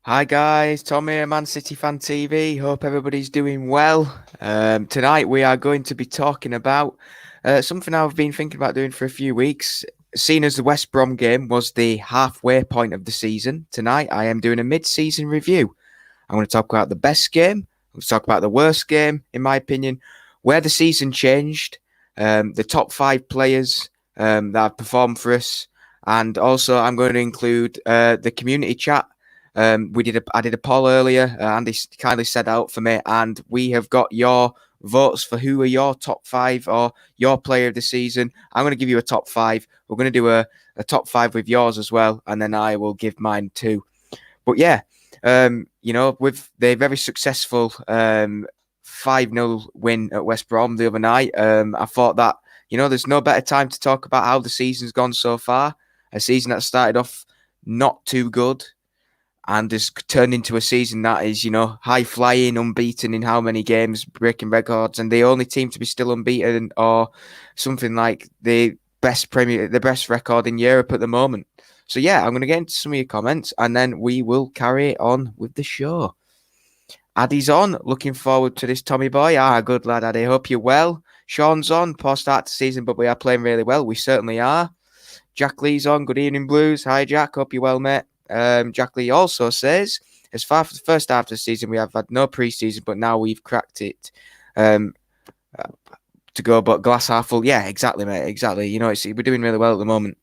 Hi guys, Tom here, Man City Fan TV. Hope everybody's doing well. Tonight we are going to be talking about something I've been thinking about doing for a few weeks. Seeing as the West Brom game was the halfway point of the season, tonight I am doing a mid-season review. I'm going to talk about the best game. I'm going to talk about the worst game, in my opinion, where the season changed, the top five players that have performed for us, and also I'm going to include the community chat. I did a poll earlier. Andy kindly set out for me, and we have got your votes for who are your top five or your player of the season. I'm going to give you a top five. We're going to do a top five with yours as well, and then I will give mine too. But yeah, with the very successful 5-0 win at West Brom the other night, I thought that, there's no better time to talk about how the season's gone so far. A season that started off not too good and has turned into a season that is, high flying, unbeaten in how many games, breaking records, and the only team to be still unbeaten or something like the best record in Europe at the moment. So yeah, I'm going to get into some of your comments, and then we will carry on with the show. Addy's on. Looking forward to this, Tommy boy. Good lad, Addy. Hope you're well. Sean's on. Poor start to season, but we are playing really well. We certainly are. Jack Lee's on. Good evening, Blues. Hi, Jack. Hope you're well, mate. Jack Lee also says, as far as the first half of the season, we have had no pre-season, but now we've cracked it. To go, but glass half full. Yeah, exactly, mate. Exactly. We're doing really well at the moment.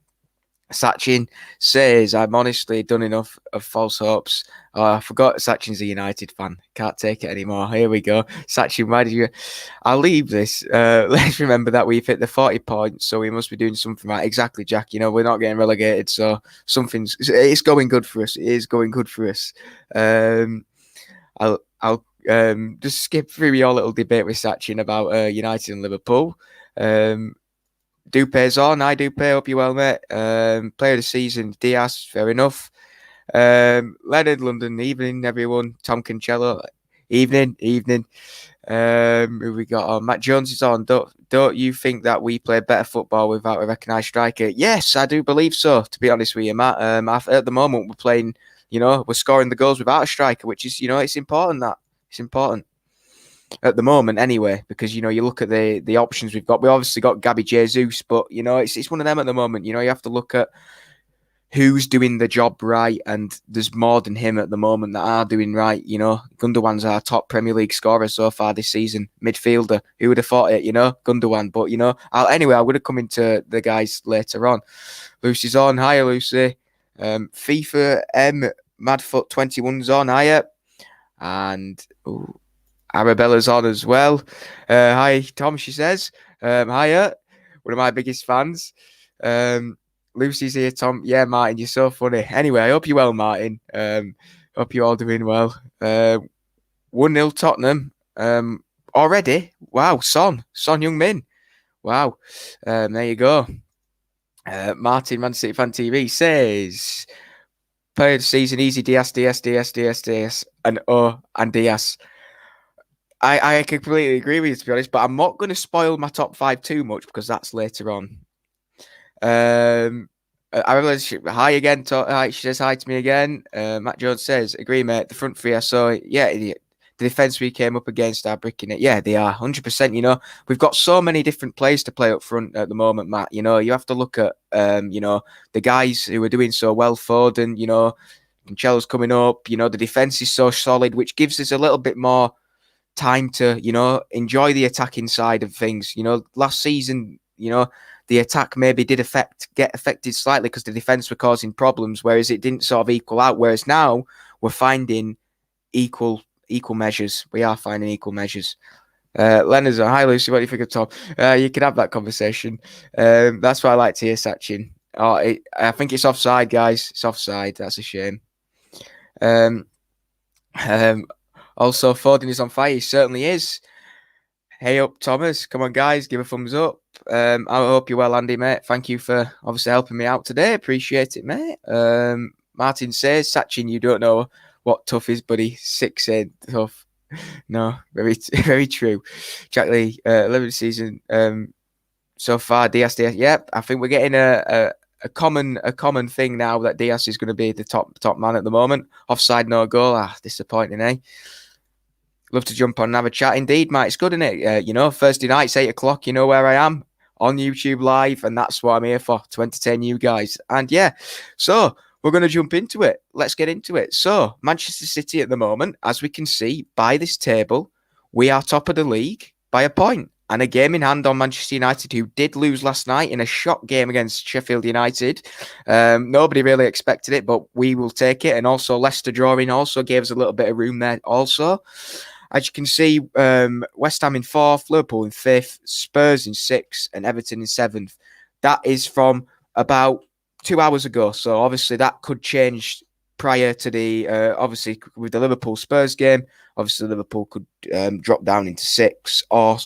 Sachin says, I'm honestly done enough of false hopes. Oh, I forgot Sachin's a United fan. Can't take it anymore. Here we go. Sachin, why did you... I'll leave this. Let's remember that we've hit the 40 points, so we must be doing something right. Exactly, Jack. We're not getting relegated, so it's going good for us. It is going good for us. I'll just skip through your little debate with Sachin about United and Liverpool. Dupe's on. Hi, Dupe. Hope you're well, mate. Player of the season, Diaz. Fair enough. Leonard London. Evening, everyone. Tom Cancello. Evening. Who we got on? Matt Jones is on. Don't you think that we play better football without a recognised striker? Yes, I do believe so. To be honest with you, Matt. At the moment, we're playing. We're scoring the goals without a striker, which is, it's important. It's important at the moment anyway, because you look at the options we've got. We obviously got Gabby Jesus, but it's one of them at the moment. You have to look at who's doing the job right, and there's more than him at the moment that are doing right. Gundogan's our top Premier League scorer so far this season, midfielder. Who would have thought it? Gundogan. But I would have come into the guys later on. Lucy's on. Hiya, Lucy. FIFA Madfoot 21's on. Hiya. And Arabella's on as well. Hi, Tom, she says. Hiya. One of my biggest fans. Lucy's here, Tom. Yeah, Martin, you're so funny. Anyway, I hope you're well, Martin. Hope you're all doing well. 1-0 Tottenham. Already? Wow, Son Heung-min. Wow. There you go. Martin, Man City Fan TV says, player of the season, easy Diaz, and Diaz. I completely agree with you, to be honest, but I'm not going to spoil my top five too much because that's later on. I realize hi again. She says hi to me again. Matt Jones says, agree, mate. The front three, I saw, yeah, the defense we came up against are bricking it. Yeah, they are 100%. We've got so many different players to play up front at the moment, Matt. You have to look at, the guys who are doing so well. Foden, Cancelo's coming up. The defense is so solid, which gives us a little bit more time to, enjoy the attacking side of things. Last season, the attack maybe did get affected slightly because the defense were causing problems, whereas it didn't sort of equal out. Whereas now we're finding equal measures. We are finding equal measures. Leonard's on. Hi, Lucy. What do you think of Tom? You can have that conversation. That's what I like to hear, Sachin. I think it's offside, guys. It's offside. That's a shame. Also, Foden is on fire. He certainly is. Hey up, Thomas. Come on, guys. Give a thumbs up. I hope you're well, Andy, mate. Thank you for obviously helping me out today. Appreciate it, mate. Martin says, Sachin, you don't know what tough is, buddy. 6 ain't tough. No, very, very true. Jack Lee, 11th season so far. Diaz. Yep, I think we're getting a common thing now that Diaz is going to be the top man at the moment. Offside, no goal. Disappointing, eh? Love to jump on and have a chat. Indeed, mate. It's good, isn't it? Thursday nights, 8 o'clock. You know where I am on YouTube Live, and that's what I'm here for, to entertain you guys. And yeah, so we're going to jump into it. Let's get into it. So Manchester City at the moment, as we can see by this table, we are top of the league by a point and a game in hand on Manchester United, who did lose last night in a shock game against Sheffield United. Nobody really expected it, but we will take it. And also Leicester drawing also gave us a little bit of room there also. As you can see, West Ham in 4th, Liverpool in 5th, Spurs in 6th, and Everton in 7th. That is from about 2 hours ago. So obviously that could change prior to the, obviously with the Liverpool-Spurs game. Obviously Liverpool could drop down into 6th, or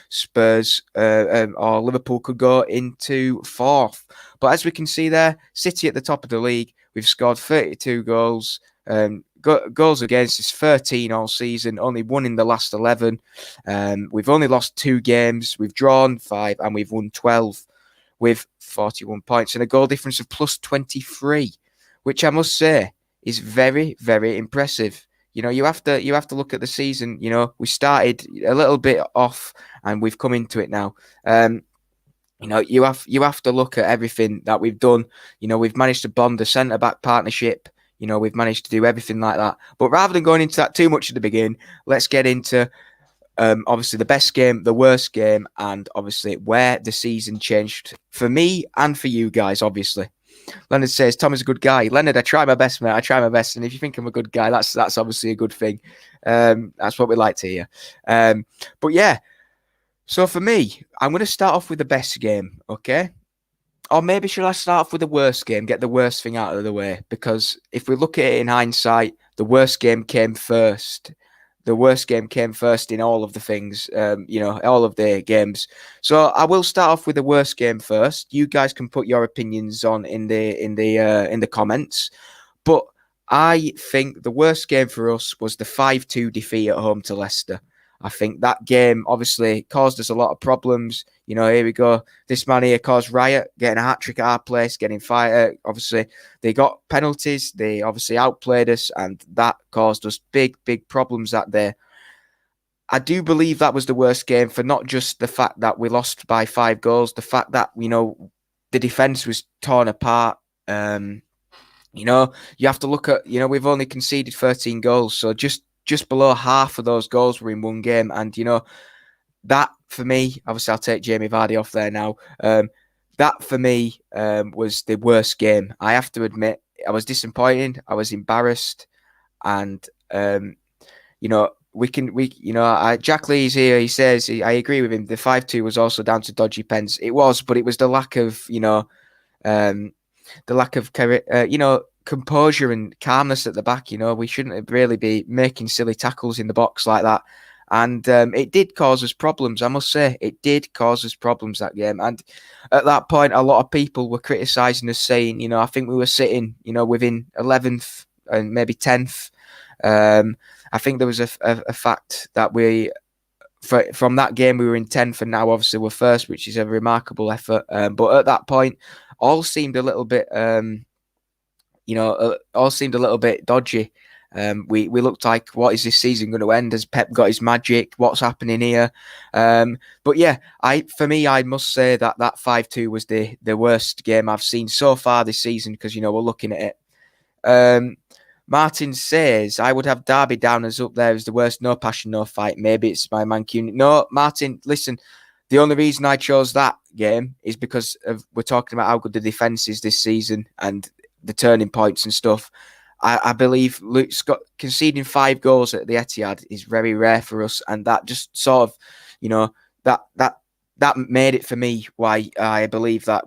Spurs or Liverpool could go into 4th. But as we can see there, City at the top of the league. We've scored 32 goals. Goals against is 13 all season, only one in the last 11. We've only lost 2 games. We've drawn 5 and we've won 12 with 41 points and a goal difference of plus 23, which I must say is very, very impressive. You have to look at the season. We started a little bit off and we've come into it now. You have to look at everything that we've done. We've managed to bond the centre-back partnership. We've managed to do everything like that. But rather than going into that too much at the beginning, let's get into obviously the best game, the worst game, and obviously where the season changed for me and for you guys, obviously. Leonard says, Tom is a good guy. Leonard, I try my best, mate. I try my best. And if you think I'm a good guy, that's obviously a good thing. That's what we like to hear. But yeah, so for me, I'm going to start off with the best game, okay? Or maybe should I start off with the worst game, get the worst thing out of the way? Because if we look at it in hindsight, the worst game came first. The worst game came first in all of the things, all of the games. So I will start off with the worst game first. You guys can put your opinions on in the comments. But I think the worst game for us was the 5-2 defeat at home to Leicester. I think that game obviously caused us a lot of problems. Here we go. This man here caused riot, getting a hat-trick at our place, getting fired. Obviously, they got penalties. They obviously outplayed us, and that caused us big, big problems that day. I do believe that was the worst game for not just the fact that we lost by 5 goals, the fact that, the defence was torn apart. You have to look at, we've only conceded 13 goals, so just below half of those goals were in one game. And, that for me, obviously I'll take Jamie Vardy off there now. That for me was the worst game. I have to admit, I was disappointed. I was embarrassed. And, Jack Lee's here. He says, I agree with him. The 5-2 was also down to dodgy pens. It was, but it was the lack of, composure and calmness at the back. We shouldn't really be making silly tackles in the box like that. And it did cause us problems, I must say. It did cause us problems, that game. And at that point, a lot of people were criticising us, saying, I think we were sitting, within 11th and maybe 10th. I think there was a fact that from that game, we were in 10th, and now obviously we're first, which is a remarkable effort. But at that point, all seemed a little bit... all seemed a little bit dodgy. We looked like, what is this season going to end? Has Pep got his magic? What's happening here? But yeah, I must say that 5-2 was the worst game I've seen so far this season, because, we're looking at it. Martin says, I would have Derby down as up there as the worst. No passion, no fight. Maybe it's my Mancunian. No, Martin, listen, the only reason I chose that game is because we're talking about how good the defence is this season and the turning points and stuff. I believe Luke Scott conceding 5 goals at the Etihad is very rare for us, and that just sort of, that made it for me why I believe that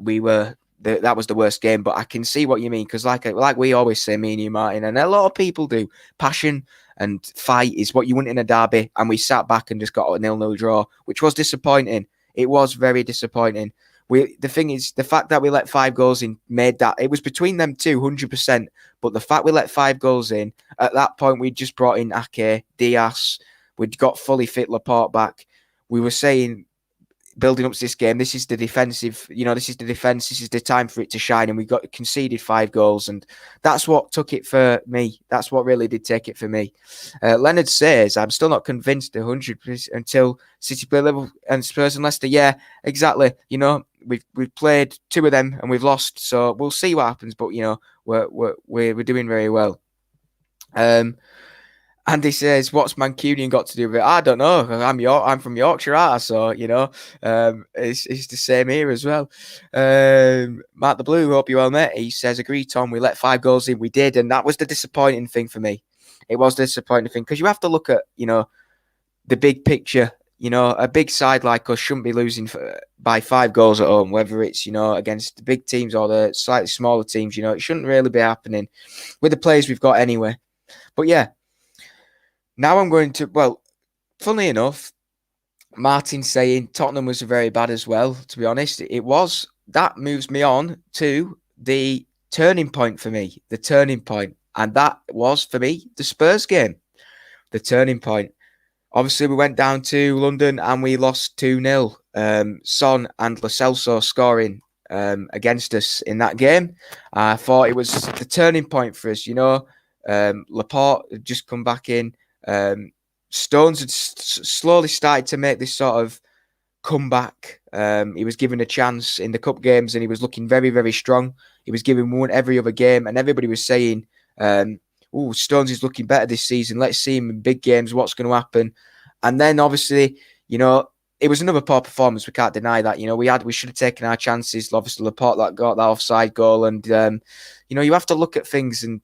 that was the worst game. But I can see what you mean, because like we always say, me and you, Martin, and a lot of people do, passion and fight is what you want in a derby, and we sat back and just got a 0-0 draw, which was disappointing. It was very disappointing. The thing is, the fact that we let 5 goals in made that, it was between them two, 100%. But the fact we let 5 goals in, at that point, we'd just brought in Ake, Diaz, we'd got fully fit Laporte back. We were saying building up to this game. This is the defensive, this is the defense. This is the time for it to shine. And we got conceded 5 goals. And that's what took it for me. That's what really did take it for me. Leonard says, I'm still not convinced 100% until City play Liverpool and Spurs and Leicester. Yeah, exactly. We've played 2 of them and we've lost. So we'll see what happens. But, we're doing very well. Andy says, "What's Mancunian got to do with it?" I don't know. I'm from Yorkshire, so it's the same here as well. Mark the Blue, hope you well, mate. He says, "Agree, Tom. We let 5 goals in. We did, and that was the disappointing thing for me. It was the disappointing thing because you have to look at the big picture. A big side like us shouldn't be losing by 5 goals at home, whether it's against the big teams or the slightly smaller teams. It shouldn't really be happening with the players we've got anyway. But yeah." Now I'm going to, funnily enough, Martin's saying Tottenham was very bad as well, to be honest. It was. That moves me on to the turning point for me, the turning point. And that was, for me, the Spurs game, the turning point. Obviously, we went down to London and we lost 2-0. Son and Lo Celso scoring against us in that game. I thought it was the turning point for us, Laporte had just come back in. Stones had slowly started to make this sort of comeback. He was given a chance in the cup games and he was looking very, very strong. He was given one every other game and everybody was saying, Stones is looking better this season. Let's see him in big games. What's going to happen? And then obviously, it was another poor performance. We can't deny that. We should have taken our chances. Obviously, Laporte that got that offside goal and, you have to look at things and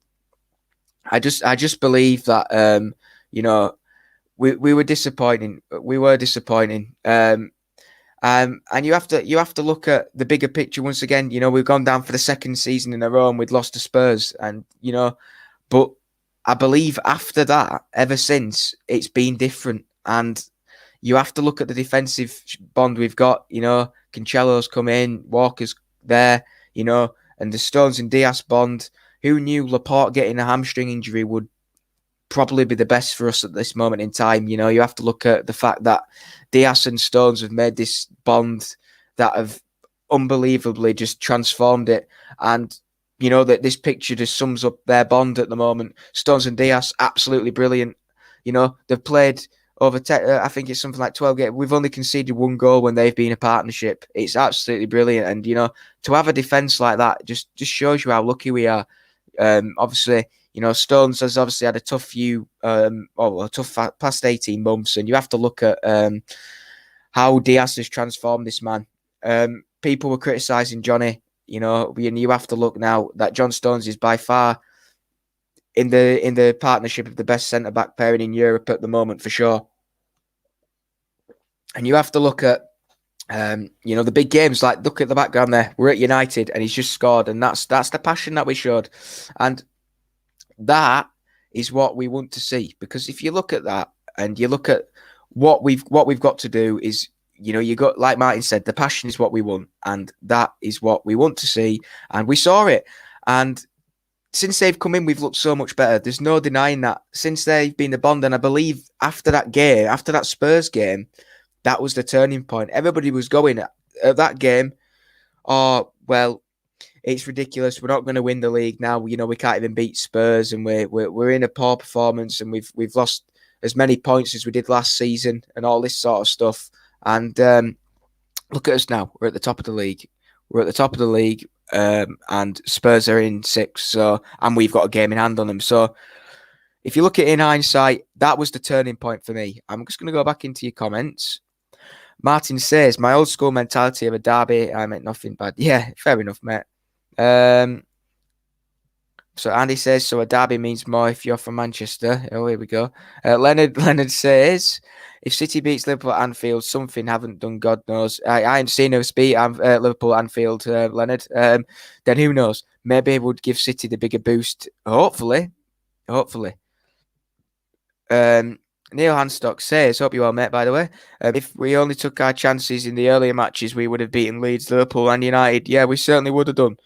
I just believe that, we were disappointing. We were disappointing. And you have to look at the bigger picture once again. We've gone down for the 2nd season in a row and we'd lost to Spurs. And, but I believe after that, ever since, it's been different. And you have to look at the defensive bond we've got. Cancelo's come in, Walker's there, and the Stones and Diaz bond. Who knew Laporte getting a hamstring injury would probably be the best for us at this moment in time? You have to look at the fact that Diaz and Stones have made this bond that have unbelievably just transformed it. And, that this picture just sums up their bond at the moment. Stones and Diaz, absolutely brilliant. They've played over, I think it's something like 12 games. We've only conceded 1 goal when they've been a partnership. It's absolutely brilliant. And, to have a defence like that just shows you how lucky we are. Obviously, Stones has obviously had a tough tough past 18 months, and you have to look at how Diaz has transformed this man. People were criticising Johnny, and you have to look now that John Stones is by far in the partnership of the best centre back pairing in Europe at the moment for sure. And you have to look at the big games, like look at the background there. We're at United and he's just scored, and that's the passion that we showed. And that is what we want to see, because if you look at that and you look at what we've got to do is, you got, like Martin said, the passion is what we want, and that is what we want to see, and we saw it. And since they've come in, we've looked so much better. There's no denying that. Since they've been the bond, and I believe after that game, after that Spurs game, that was the turning point. Everybody was going at that game, oh, well, it's ridiculous. We're not going to win the league now. We can't even beat Spurs, and we're in a poor performance, and we've lost as many points as we did last season, and all this sort of stuff. And look at us now. We're at the top of the league. And Spurs are in 6th. So, and we've got a game in hand on them. So, if you look at it in hindsight, that was the turning point for me. I'm just going to go back into your comments. Martin says, my old school mentality of a derby, I meant nothing bad. Yeah, fair enough, mate. So Andy says, so a derby means more if you're from Manchester. Oh, here we go. Leonard says, if City beats Liverpool at Anfield, something haven't done, God knows. I haven't seen us beat Liverpool at Anfield, Leonard. Then who knows? Maybe it would give City the bigger boost. Hopefully. Neil Hanstock says, hope you well, mate, by the way. If we only took our chances in the earlier matches, we would have beaten Leeds, Liverpool and United. Yeah, we certainly would have done.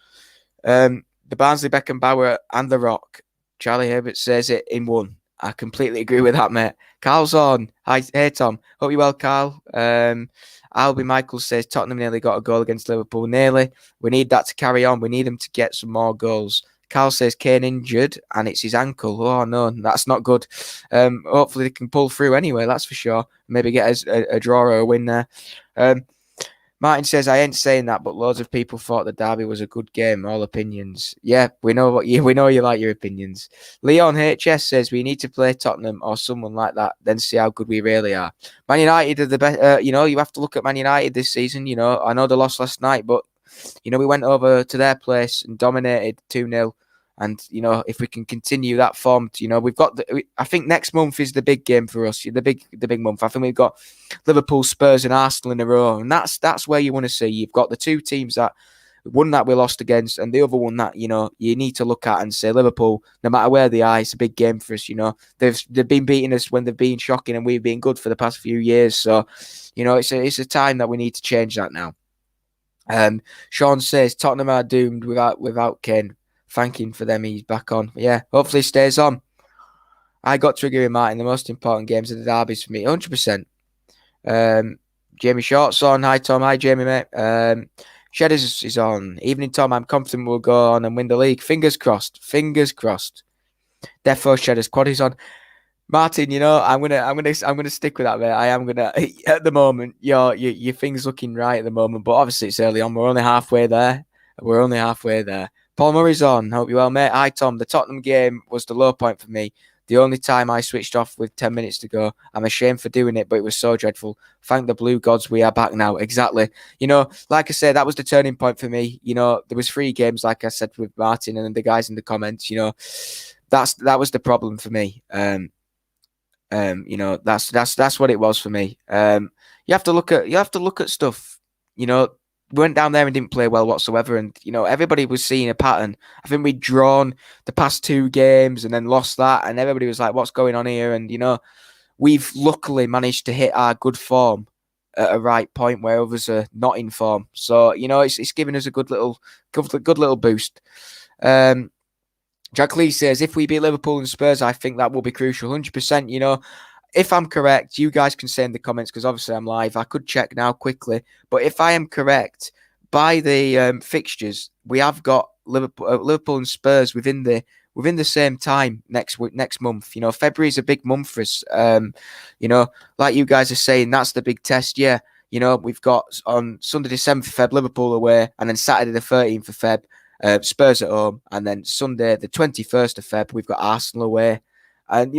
The Barnsley, Beckenbauer and The Rock. Charlie Herbert says it in 1. I completely agree with that, mate. Carl's on. Hi, hey Tom. Hope you're well, Carl. Albie Michael says Tottenham nearly got a goal against Liverpool. Nearly. We need that to carry on. We need them to get some more goals. Carl says Kane injured and it's his ankle. Oh no, that's not good. Hopefully they can pull through anyway. That's for sure. Maybe get a draw or a win there. Martin says, I ain't saying that, but loads of people thought the derby was a good game. All opinions. Yeah, we know you like your opinions. Leon HS says we need to play Tottenham or someone like that, then see how good we really are. Man United are the best. You have to look at Man United this season. I know they lost last night, but we went over to their place and dominated 2-0. And, if we can continue that form, we've got, I think next month is the big game for us, the big month. I think we've got Liverpool, Spurs and Arsenal in a row. And that's where you want to see. You've got the two teams that, one that we lost against and the other one that, you need to look at and say, Liverpool, no matter where they are, it's a big game for us, They've been beating us when they've been shocking and we've been good for the past few years. So, it's a time that we need to change that now. Sean says, Tottenham are doomed without Kane. Thanking for them, he's back on. Yeah, hopefully he stays on. I got to agree with Martin. The most important games of the derbies for me, 100%. Jamie Short's on. Hi, Tom. Hi, Jamie, mate. Shedders is on. Evening, Tom. I'm confident we'll go on and win the league. Fingers crossed. Fingers crossed. Defo Shedders. Quad is on. Martin, I'm gonna stick with that, mate. I am gonna. At the moment, your thing's looking right at the moment, but obviously it's early on. We're only halfway there. Paul Murray's on. Hope you're well, mate. Hi, Tom. The Tottenham game was the low point for me. The only time I switched off with 10 minutes to go. I'm ashamed for doing it, but it was so dreadful. Thank the blue gods we are back now. Exactly. Like I said, that was the turning point for me. There was 3 games, like I said, with Martin and the guys in the comments. That was the problem for me. That's what it was for me. You have to look at stuff. We went down there and didn't play well whatsoever, and everybody was seeing a pattern. I think we'd drawn the past 2 games and then lost that, and everybody was like, "What's going on here?" And we've luckily managed to hit our good form at a right point where others are not in form. So it's given us a good little boost. Jack Lee says, if we beat Liverpool and Spurs, I think that will be crucial. 100%. If I'm correct, you guys can say in the comments, because obviously I'm live. I could check now quickly. But if I am correct, by the fixtures, we have got Liverpool and Spurs within the same time next month. February is a big month for us. Like you guys are saying, that's the big test. Yeah. We've got on Sunday, December for Feb, Liverpool away, and then Saturday, the 13th of Feb, Spurs at home, and then Sunday, the 21st of Feb, we've got Arsenal away. And,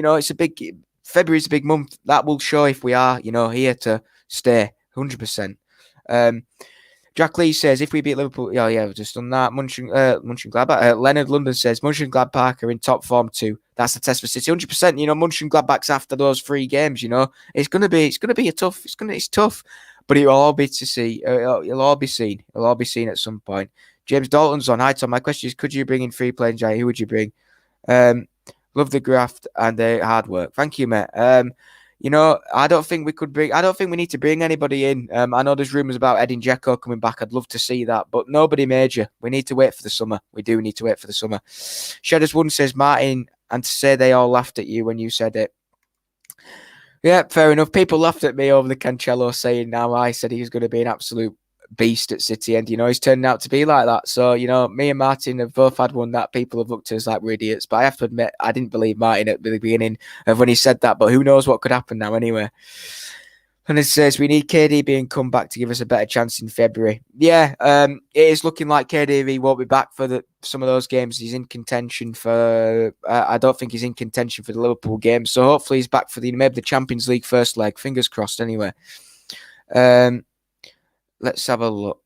February's a big month. That will show if we are, here to stay, 100%. Jack Lee says, if we beat Liverpool, we've just done that. Mönchengladbach. Leonard London says, Mönchengladbach are in top form too. That's the test for City, 100%. Mönchengladbach's after those 3 games. It's tough, but it will all be to see. It'll all be seen. It'll all be seen at some point. James Dalton's on. Hi, Tom. My question is, could you bring in 3 playing giant? Who would you bring? Love the graft and the hard work. Thank you, mate. I don't think we need to bring anybody in. I know there's rumours about Edin Dzeko coming back. I'd love to see that, but nobody major. We need to wait for the summer. We do need to wait for the summer. Shedders One says, Martin, and to say they all laughed at you when you said it. Yeah, fair enough. People laughed at me over the Cancelo saying now I said he was going to be an absolute beast at City, and he's turning out to be like that. So me and Martin have both had one that people have looked at us like we're idiots, but I have to admit I didn't believe Martin at the beginning of when he said that, but who knows what could happen now anyway. And it says we need KDB and come back to give us a better chance in February. Yeah, it is looking like KDB won't be back for some of those games. He's in contention for I don't think he's in contention for the Liverpool game, so hopefully he's back for maybe the Champions League first leg. Fingers crossed anyway. Let's have a look.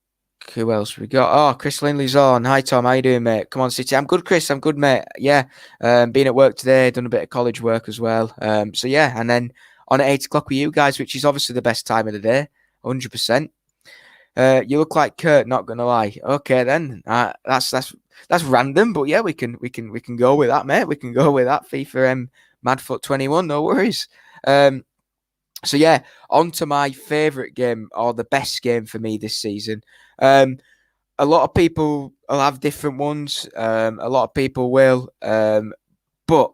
Who else we got? Oh, Chris Lindley's on. Hi, Tom. How you doing, mate? Come on, City. I'm good, Chris. I'm good, mate. Yeah. Been at work today. Done a bit of college work as well. So, yeah. And then on at 8 o'clock with you guys, which is obviously the best time of the day. 100%. You look like Kurt, not going to lie. Okay, then. That's random, but yeah, we can go with that, mate. We can go with that. FIFA Madfoot 21. No worries. So, yeah, on to my favourite game or the best game for me this season. A lot of people will have different ones. A lot of people will. But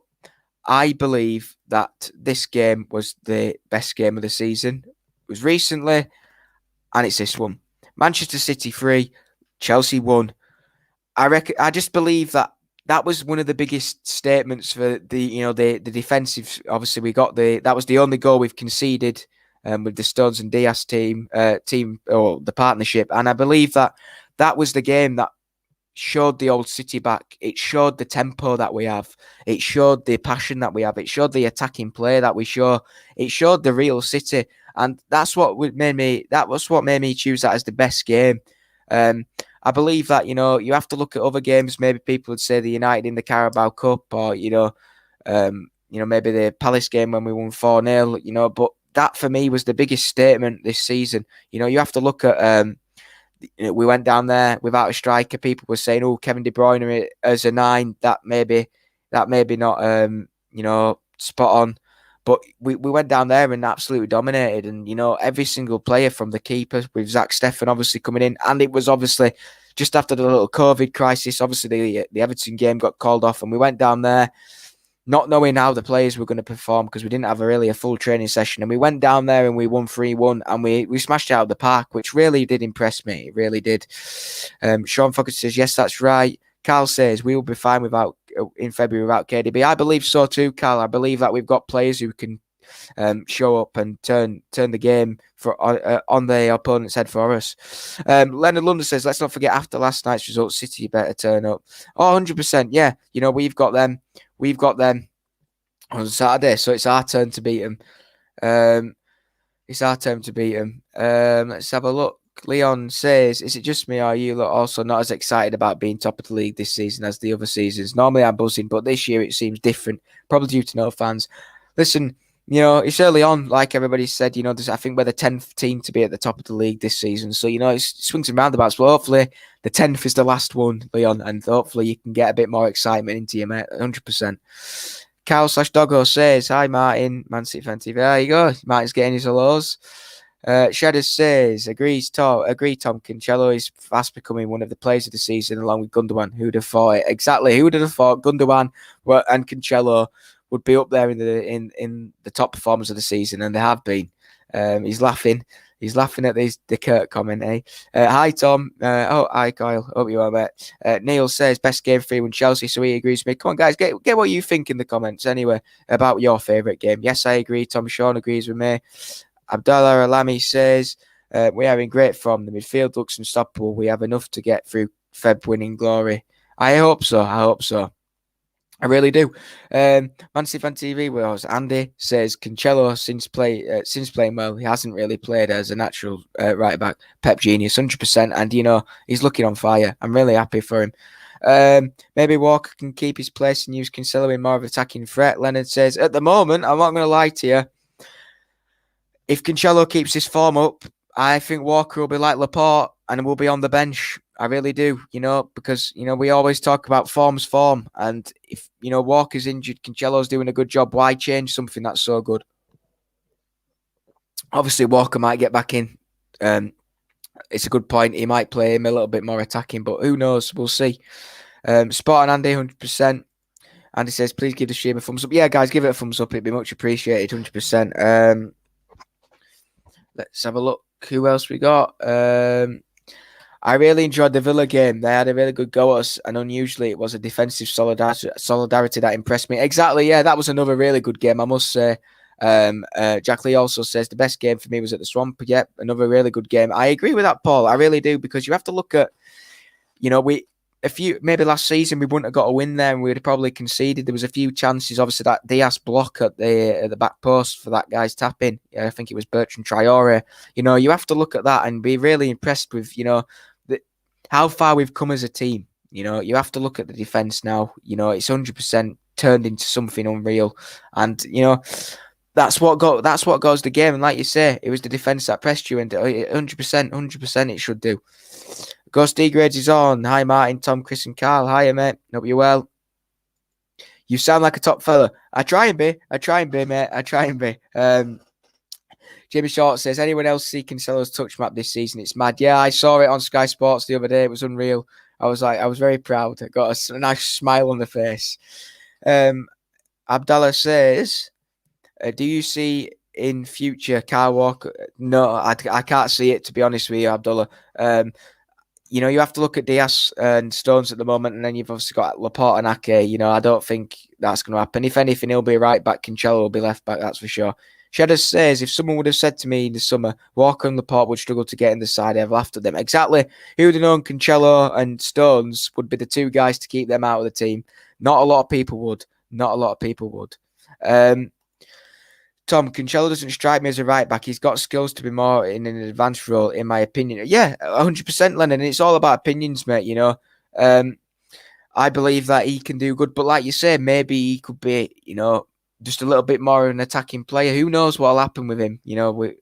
I believe that this game was the best game of the season. It was recently, and it's this one. Manchester City 3, Chelsea 1. I just believe that that was one of the biggest statements for the defensive. Obviously, that was the only goal we've conceded with the Stones and Diaz team or the partnership, and I believe that that was the game that showed the old City back. It showed the tempo that we have. It showed the passion that we have. It showed the attacking play that we show. It showed the real City, and that's what made me. That was what made me choose that as the best game. I believe that you have to look at other games. Maybe people would say the United in the Carabao Cup, or maybe the Palace game when we won 4-0. But that for me was the biggest statement this season. You have to look at. We went down there without a striker. People were saying, "Oh, Kevin De Bruyne as a 9." That maybe not spot on. But we went down there and absolutely dominated. And every single player from the keeper with Zach Steffen obviously coming in, and it was obviously just after the little COVID crisis. Obviously, the Everton game got called off, and we went down there not knowing how the players were going to perform because we didn't have a full training session. And we went down there and we won 3-1 and we smashed it out of the park, which really did impress me. It really did. Sean Fokker says, yes, that's right. Carl says, we will be fine in February without KDB. I believe so too, Carl. I believe that we've got players who can show up and turn the game on the opponent's head for us. Leonard London says, let's not forget after last night's result, City better turn up. Oh, 100%. Yeah. We've got them. We've got them on Saturday, so it's our turn to beat them. Let's have a look. Leon says, is it just me or are you also not as excited about being top of the league this season as the other seasons? Normally I'm buzzing, but this year it seems different, probably due to no fans. Listen, it's early on, like everybody said, I think we're the 10th team to be at the top of the league this season. So, it swings and roundabouts. But hopefully the 10th is the last one, Leon, and hopefully you can get a bit more excitement into your mate, 100%. Carl/Doggo says, hi, Martin, Man City Fan TV. There you go. Martin's getting his hellos. Shedder says, agree, Tom. Cancelo is fast becoming one of the players of the season along with Gundogan. Who'd have thought it? Exactly. Who would have thought Gundogan and Cancelo would be up there in the top performers of the season, and they have been. He's laughing. He's laughing at the Kurt comment, eh? Hi, Tom. Hi, Kyle. Hope you are, mate. Neil says, best game 3-1 Chelsea, so he agrees with me. Come on, guys, get what you think in the comments anyway about your favourite game. Yes, I agree. Tom Sean agrees with me. Abdallah Alami says, we are in great form. The midfield looks unstoppable. We have enough to get through Feb winning glory. I hope so. I really do. Man City Fan TV, where Andy says Cancelo since playing well, he hasn't really played as a natural right back. Pep genius, 100%, and he's looking on fire. I'm really happy for him. Maybe Walker can keep his place and use Cancelo in more of an attacking threat. Leonard says, at the moment, I'm not going to lie to you. If Cancelo keeps his form up, I think Walker will be like Laporte and will be on the bench. I really do, because, we always talk about form's form. And if, Walker's injured, Cancelo's doing a good job, why change something that's so good? Obviously, Walker might get back in. It's a good point. He might play him a little bit more attacking, but who knows? We'll see. Spot on Andy, 100%. Andy says, please give the stream a thumbs up. Yeah, guys, give it a thumbs up. It'd be much appreciated, 100%. Let's have a look. Who else we got? I really enjoyed the Villa game. They had a really good go at us, and unusually it was a defensive solidarity that impressed me. Exactly, yeah, that was another really good game, I must say. Jack Lee also says the best game for me was at the Swamp. Yep, another really good game. I agree with that, Paul. I really do, because you have to look at, maybe last season we wouldn't have got a win there and we'd have probably conceded. There was a few chances, obviously that Diaz block at the back post for that guy's tap in. I think it was Bertrand Traore. You have to look at that and be really impressed with, how far we've come as a team. You have to look at the defence now. It's 100% turned into something unreal, and that's what goes the game. And like you say, it was the defence that pressed you, and 100% it should do. Ghost Degrades is on. Hi, Martin, Tom, Chris, and Carl. Hiya, mate. Hope you're well. You sound like a top fella. I try and be, mate. I try and be. Jimmy Short says, anyone else see Cancelo's touch map this season? It's mad. Yeah, I saw it on Sky Sports the other day. It was unreal. I was very proud. I got a nice smile on the face. Abdallah says, do you see in future Kyle Walker? No, I can't see it, to be honest with you, Abdullah. You have to look at Diaz and Stones at the moment, and then you've obviously got Laporte and Ake. I don't think that's going to happen. If anything, he'll be right back. Cancelo will be left back, that's for sure. Shedder says, if someone would have said to me in the summer, Walker and Laporte would struggle to get in the side, I've laughed at them. Exactly. Who would have known Cancelo and Stones would be the two guys to keep them out of the team? Not a lot of people would. Not a lot of people would. Tom, Cancelo doesn't strike me as a right back. He's got skills to be more in an advanced role, in my opinion. Yeah, 100%, Lennon. It's all about opinions, mate, I believe that he can do good. But like you say, maybe he could be, just a little bit more of an attacking player. Who knows what'll happen with him?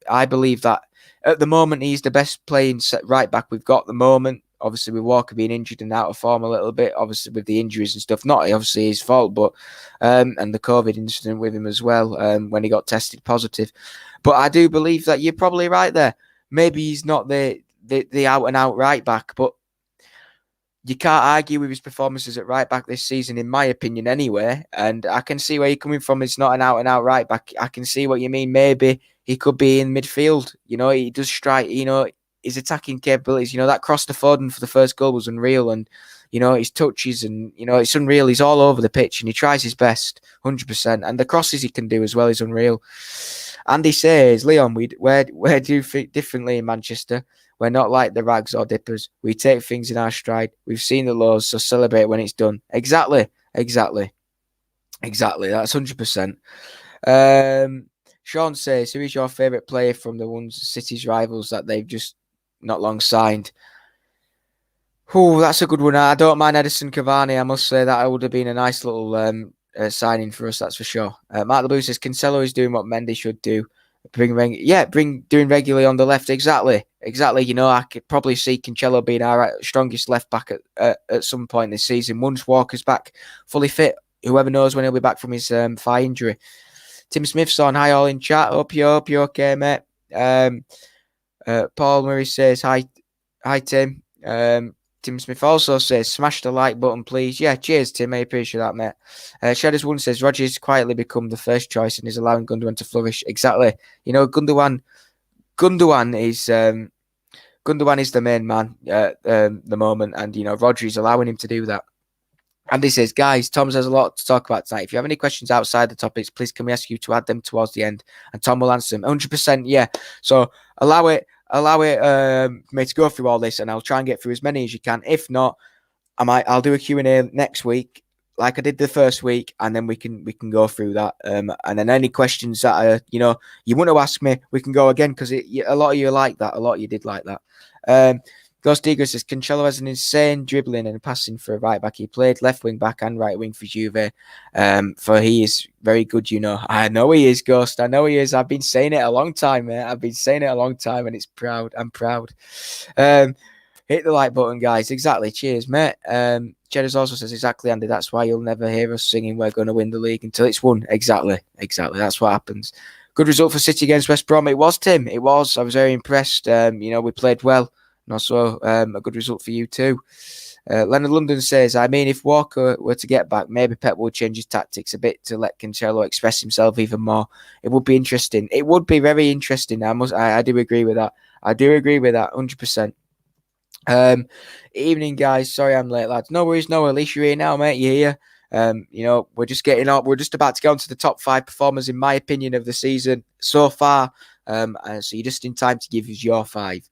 I believe that at the moment, he's the best playing right back we've got at the moment. Obviously, with Walker being injured and out of form a little bit, obviously with the injuries and stuff, not obviously his fault, but and the COVID incident with him as well, when he got tested positive. But I do believe that you're probably right there. Maybe he's not the out and out right back, but you can't argue with his performances at right back this season, in my opinion, anyway. And I can see where you're coming from. It's not an out and out right back. I can see what you mean. Maybe he could be in midfield. He does strike. His attacking capabilities, that cross to Foden for the first goal was unreal. And, his touches and, it's unreal. He's all over the pitch and he tries his best, 100%. And the crosses he can do as well is unreal. Andy says, Leon, where do you think differently in Manchester? We're not like the rags or dippers. We take things in our stride. We've seen the lows, so celebrate when it's done. Exactly. That's 100%. Sean says, who is your favourite player from the City's rivals that they've just not long signed? Oh, that's a good one. I don't mind Edison Cavani. I must say that would have been a nice little signing for us, that's for sure. Mark the Blue says, Cancelo is doing what Mendy should do. Doing regularly on the left. Exactly. I could probably see Cancelo being our strongest left back at some point this season. Once Walker's back fully fit, whoever knows when he'll be back from his thigh injury. Tim Smith's on. Hi all in chat. Hope you're okay, mate. Paul Murray says hi Tim. Tim Smith also says, smash the like button, please. Yeah, cheers, Tim. I appreciate that, mate. Shadows One says, Rodgers quietly become the first choice and is allowing Gundogan to flourish. Exactly. Gundogan is the main man at the moment, and Rodgers is allowing him to do that. And he says, guys, Tom has a lot to talk about tonight. If you have any questions outside the topics, please can we ask you to add them towards the end, and Tom will answer them. 100%, yeah. So allow it me to go through all this, and I'll try and get through as many as you can. If not, I'll do a Q&A next week, like I did the first week, and then we can go through that. And then any questions that you want to ask me, we can go again, because a lot of you like that. A lot of you did like that. Ghost Digger says, Cancelo has an insane dribbling and passing for a right back. He played left wing back and right wing for Juve. For he is very good, I know he is, Ghost. I know he is. I've been saying it a long time, mate. I've been saying it a long time, and I'm proud. Hit the like button, guys. Exactly. Cheers, mate. Cheddars also says, exactly, Andy. That's why you'll never hear us singing we're going to win the league until it's won. Exactly. That's what happens. Good result for City against West Brom. It was, Tim. It was. I was very impressed. We played well. And also a good result for you too. Leonard London says, if Walker were to get back, maybe Pep will change his tactics a bit to let Cancelo express himself even more. It would be interesting. It would be very interesting. I do agree with that. 100%. Evening, guys. Sorry I'm late, lads. No worries, at least you're here now, mate. You're here. We're just getting up. We're just about to go into the top 5 performers, in my opinion, of the season so far. So you're just in time to give us your 5.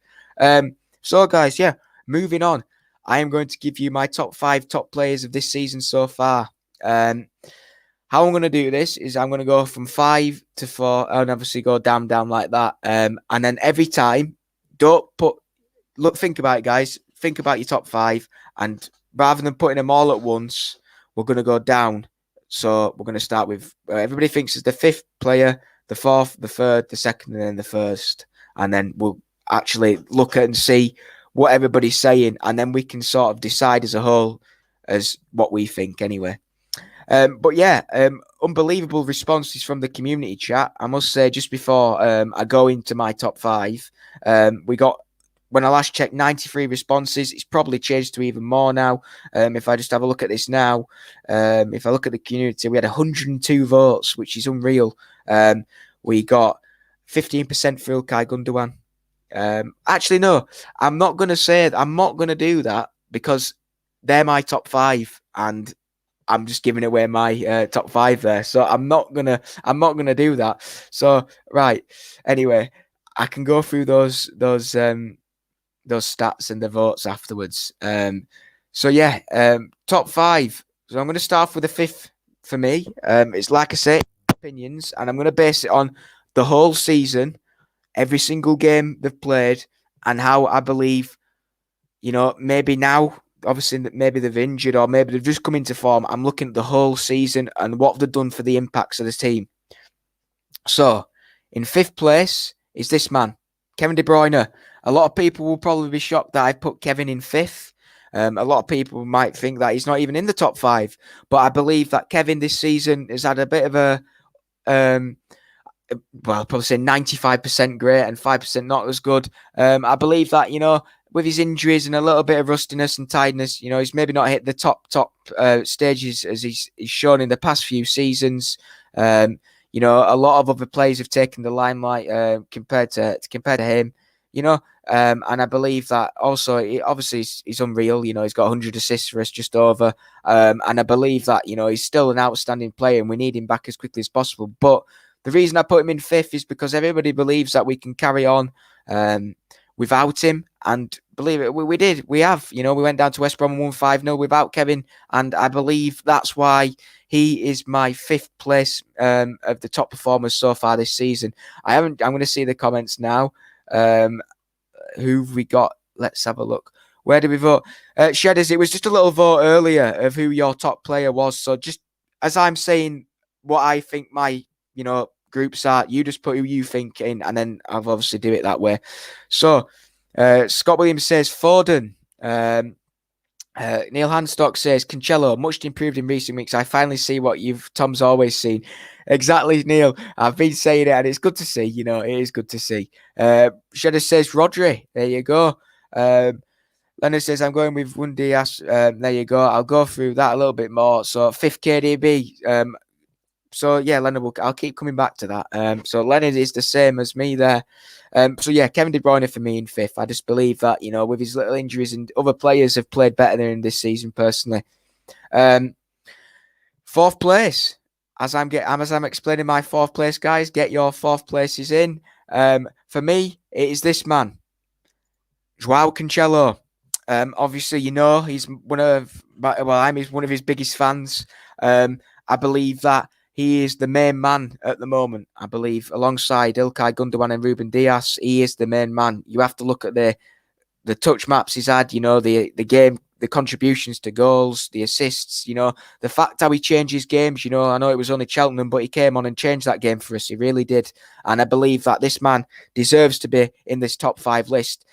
So, guys, moving on. I am going to give you my top 5 top players of this season so far. How I'm going to do this is I'm going to go from 5 to 4 and obviously go down like that. And then every time, think about it, guys. Think about your top 5. And rather than putting them all at once, we're going to go down. So we're going to start with, everybody thinks it's the 5th player, the 4th, the 3rd, the 2nd, and then the 1st. And then we'll actually look at and see what everybody's saying, and then we can sort of decide as a whole as what we think anyway. Unbelievable responses from the community chat. I must say, just before I go into my top 5, we got when I last checked, 93 responses. It's probably changed to even more now. If I just have a look at this now, if I look at the community, we had 102 votes, which is unreal. We got 15% for Ilkay Gundogan. Actually, no, I'm not going to do that because they're my top 5 and I'm just giving away my top 5 there. So I'm not gonna do that. So right. Anyway, I can go through those stats and the votes afterwards. So yeah, top 5. So I'm going to start with the 5th for me. It's like I say, opinions, and I'm going to base it on the whole season, every single game they've played, and how I believe, maybe now, obviously, maybe they've injured or maybe they've just come into form. I'm looking at the whole season and what they've done for the impacts of the team. So, in 5th place is this man, Kevin De Bruyne. A lot of people will probably be shocked that I put Kevin in 5th. A lot of people might think that he's not even in the top 5, but I believe that Kevin this season has had a bit of a, well, I'll probably say 95% great and 5% not as good. I believe that, with his injuries and a little bit of rustiness and tiredness, he's maybe not hit the top stages as he's shown in the past few seasons. A lot of other players have taken the limelight compared to him. And I believe that also, obviously, he's unreal. He's got 100 assists for us, just over. And I believe that, he's still an outstanding player and we need him back as quickly as possible. But the reason I put him in 5th is because everybody believes that we can carry on without him. And believe it, we did. We have. We went down to West Brom and won 5-0 without Kevin. And I believe that's why he is my 5th place of the top performers so far this season. I'm going to see the comments now. Who've we got? Let's have a look. Where did we vote? Shedders, it was just a little vote earlier of who your top player was. So just as I'm saying what I think my, groups are, you just put who you think in, and then I'll obviously do it that way. So Scott Williams says Foden. Neil Hanstock says Cancelo, much improved in recent weeks. I finally see what Tom's always seen. Exactly, Neil. I've been saying it, and it's good to see. It is good to see. Shedder says Rodri. There you go. Leonard says I'm going with Diaz. There you go. I'll go through that a little bit more. So 5th KDB. So yeah, Leonard, I'll keep coming back to that. So Leonard is the same as me there. So yeah, Kevin De Bruyne for me in 5th. I just believe that, with his little injuries and other players have played better than him this season personally. 4th place. As I'm explaining my 4th place, guys, get your 4th places in. For me, it is this man, Joao Cancelo. Obviously, he's one of his biggest fans. I believe that he is the main man at the moment. I believe alongside Ilkay Gundogan and Ruben Diaz, he is the main man. You have to look at the touch maps he's had, the game, the contributions to goals, the assists, the fact how he changes games, I know it was only Cheltenham, but he came on and changed that game for us. He really did. And I believe that this man deserves to be in this top 5 list.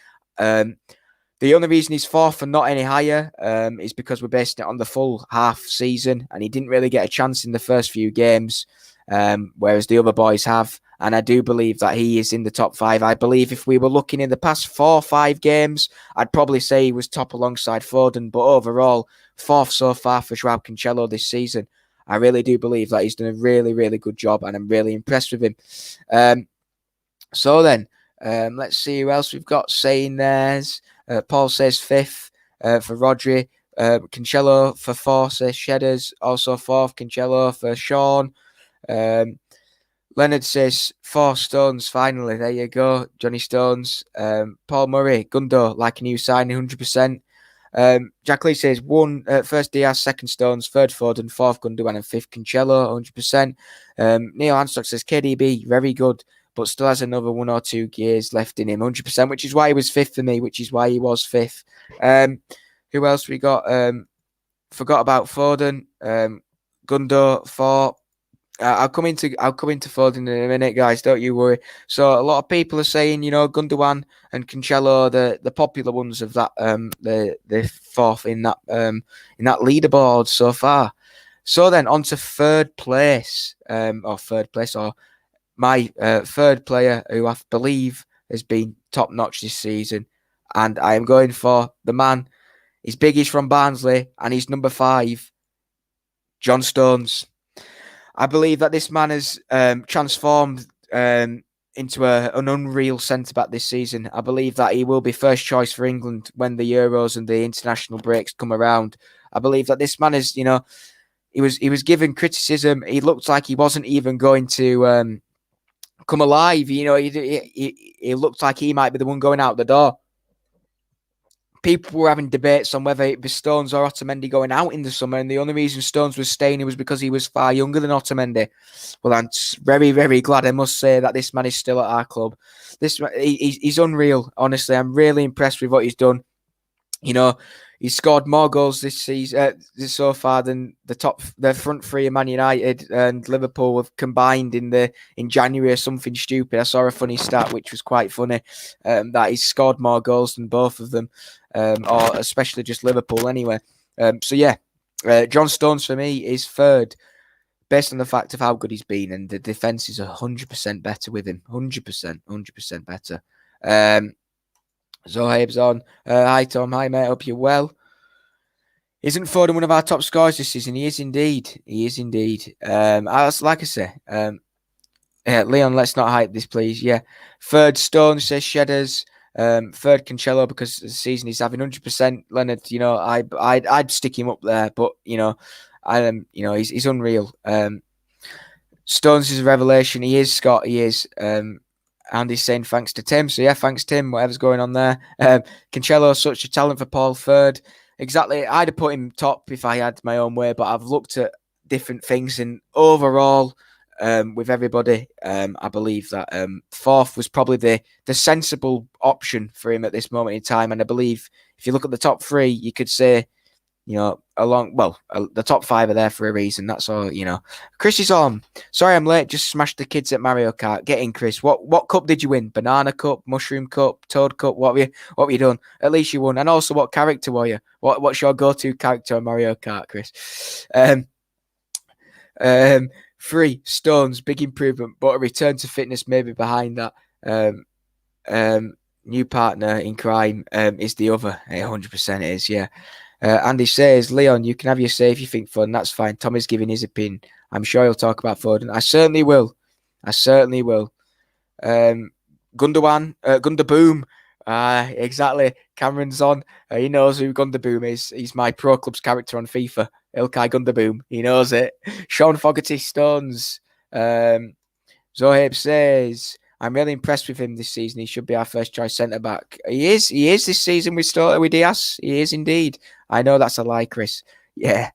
The only reason he's 4th and not any higher is because we're basing it on the full half season, and he didn't really get a chance in the first few games, whereas the other boys have. And I do believe that he is in the top 5. I believe if we were looking in the past 4 or 5 games, I'd probably say he was top alongside Foden. But overall, 4th so far for Joao Cancelo this season. I really do believe that he's done a really, really good job, and I'm really impressed with him. So then, let's see who else we've got saying theirs. Paul says 5th for Rodri. Cancelo for 4th, says Shedders. Also 4th, Cancelo for Sean. Leonard says 4 Stones, finally. There you go, Johnny Stones. Paul Murray, Gundo, like a new signing, 100%. Jack Lee says 1st Diaz, 2nd Stones, 3rd Foden, 4th Gundogan, and 5th Cancelo, 100%. Neil Hanstock says KDB, very good, but still has another 1 or 2 years left in him, 100%, which is why he was 5th for me, which is why he was 5th. Who else we got? Forgot about Foden. Gundo, 4. I'll come into Foden in a minute, guys. Don't you worry. So a lot of people are saying, Gundogan and Cancelo, the popular ones of that, the 4th in that leaderboard so far. So then on to 3rd place, or my 3rd player who I believe has been top notch this season. And I am going for the man. He's big, he's from Barnsley, and he's number 5, John Stones. I believe that this man has transformed into an unreal centre-back this season. I believe that he will be first choice for England when the Euros and the international breaks come around. I believe that this man is, he was given criticism. He looked like he wasn't even going to come alive. He looked like he might be the one going out the door. People were having debates on whether it was Stones or Otamendi going out in the summer, and the only reason Stones was staying was because he was far younger than Otamendi. Well, I'm very, very glad, I must say, that this man is still at our club. He's unreal, honestly. I'm really impressed with what he's done. He's scored more goals this season so far than the front three of Man United and Liverpool have combined in January or something stupid. I saw a funny stat which was quite funny, that he's scored more goals than both of them, or especially just Liverpool anyway. John Stones for me is third, based on the fact of how good he's been, and the defence is 100% better with him. 100% better. Zohaib's on. Hi, Tom. Hi, mate. Hope you're well. Isn't Foden one of our top scorers this season? He is indeed. Like I say, Leon, let's not hype this, please. Yeah. Third, Stone, says Shedders. Third, Cancelo, because the season he's having 100%. Leonard, I'd stick him up there, but, he's unreal. Stones is a revelation. He is, Scott. He is. Andy's saying thanks to Tim. So, yeah, thanks, Tim. Whatever's going on there. Cancelo, such a talent for Paul. Third. Exactly. I'd have put him top if I had my own way, but I've looked at different things, and overall, with everybody, I believe that fourth was probably the sensible option for him at this moment in time. And I believe if you look at the top three, you could say, the top five are there for a reason. That's all, Chris is on. Sorry I'm late. Just smashed the kids at Mario Kart. Get in, Chris. What cup did you win? Banana cup, mushroom cup, toad cup? What have you done? At least you won. And also, what character were you? What's your go-to character on Mario Kart, Chris? 3, Stones, big improvement, but a return to fitness maybe behind that. New partner in crime is the other. 100% it is, yeah. Andy says, Leon, you can have your say if you think Foden. That's fine. Tom is giving his opinion. I'm sure he'll talk about Foden. I certainly will. Gunderboom. Exactly. Cameron's on. He knows who Gunderboom is. He's my Pro Clubs character on FIFA. Ilkay Gunderboom. He knows it. Sean Fogarty Stones. Zohaib says, I'm really impressed with him this season. He should be our first choice centre back. He is this season with Diaz. He is indeed. I know that's a lie, Chris. Yeah.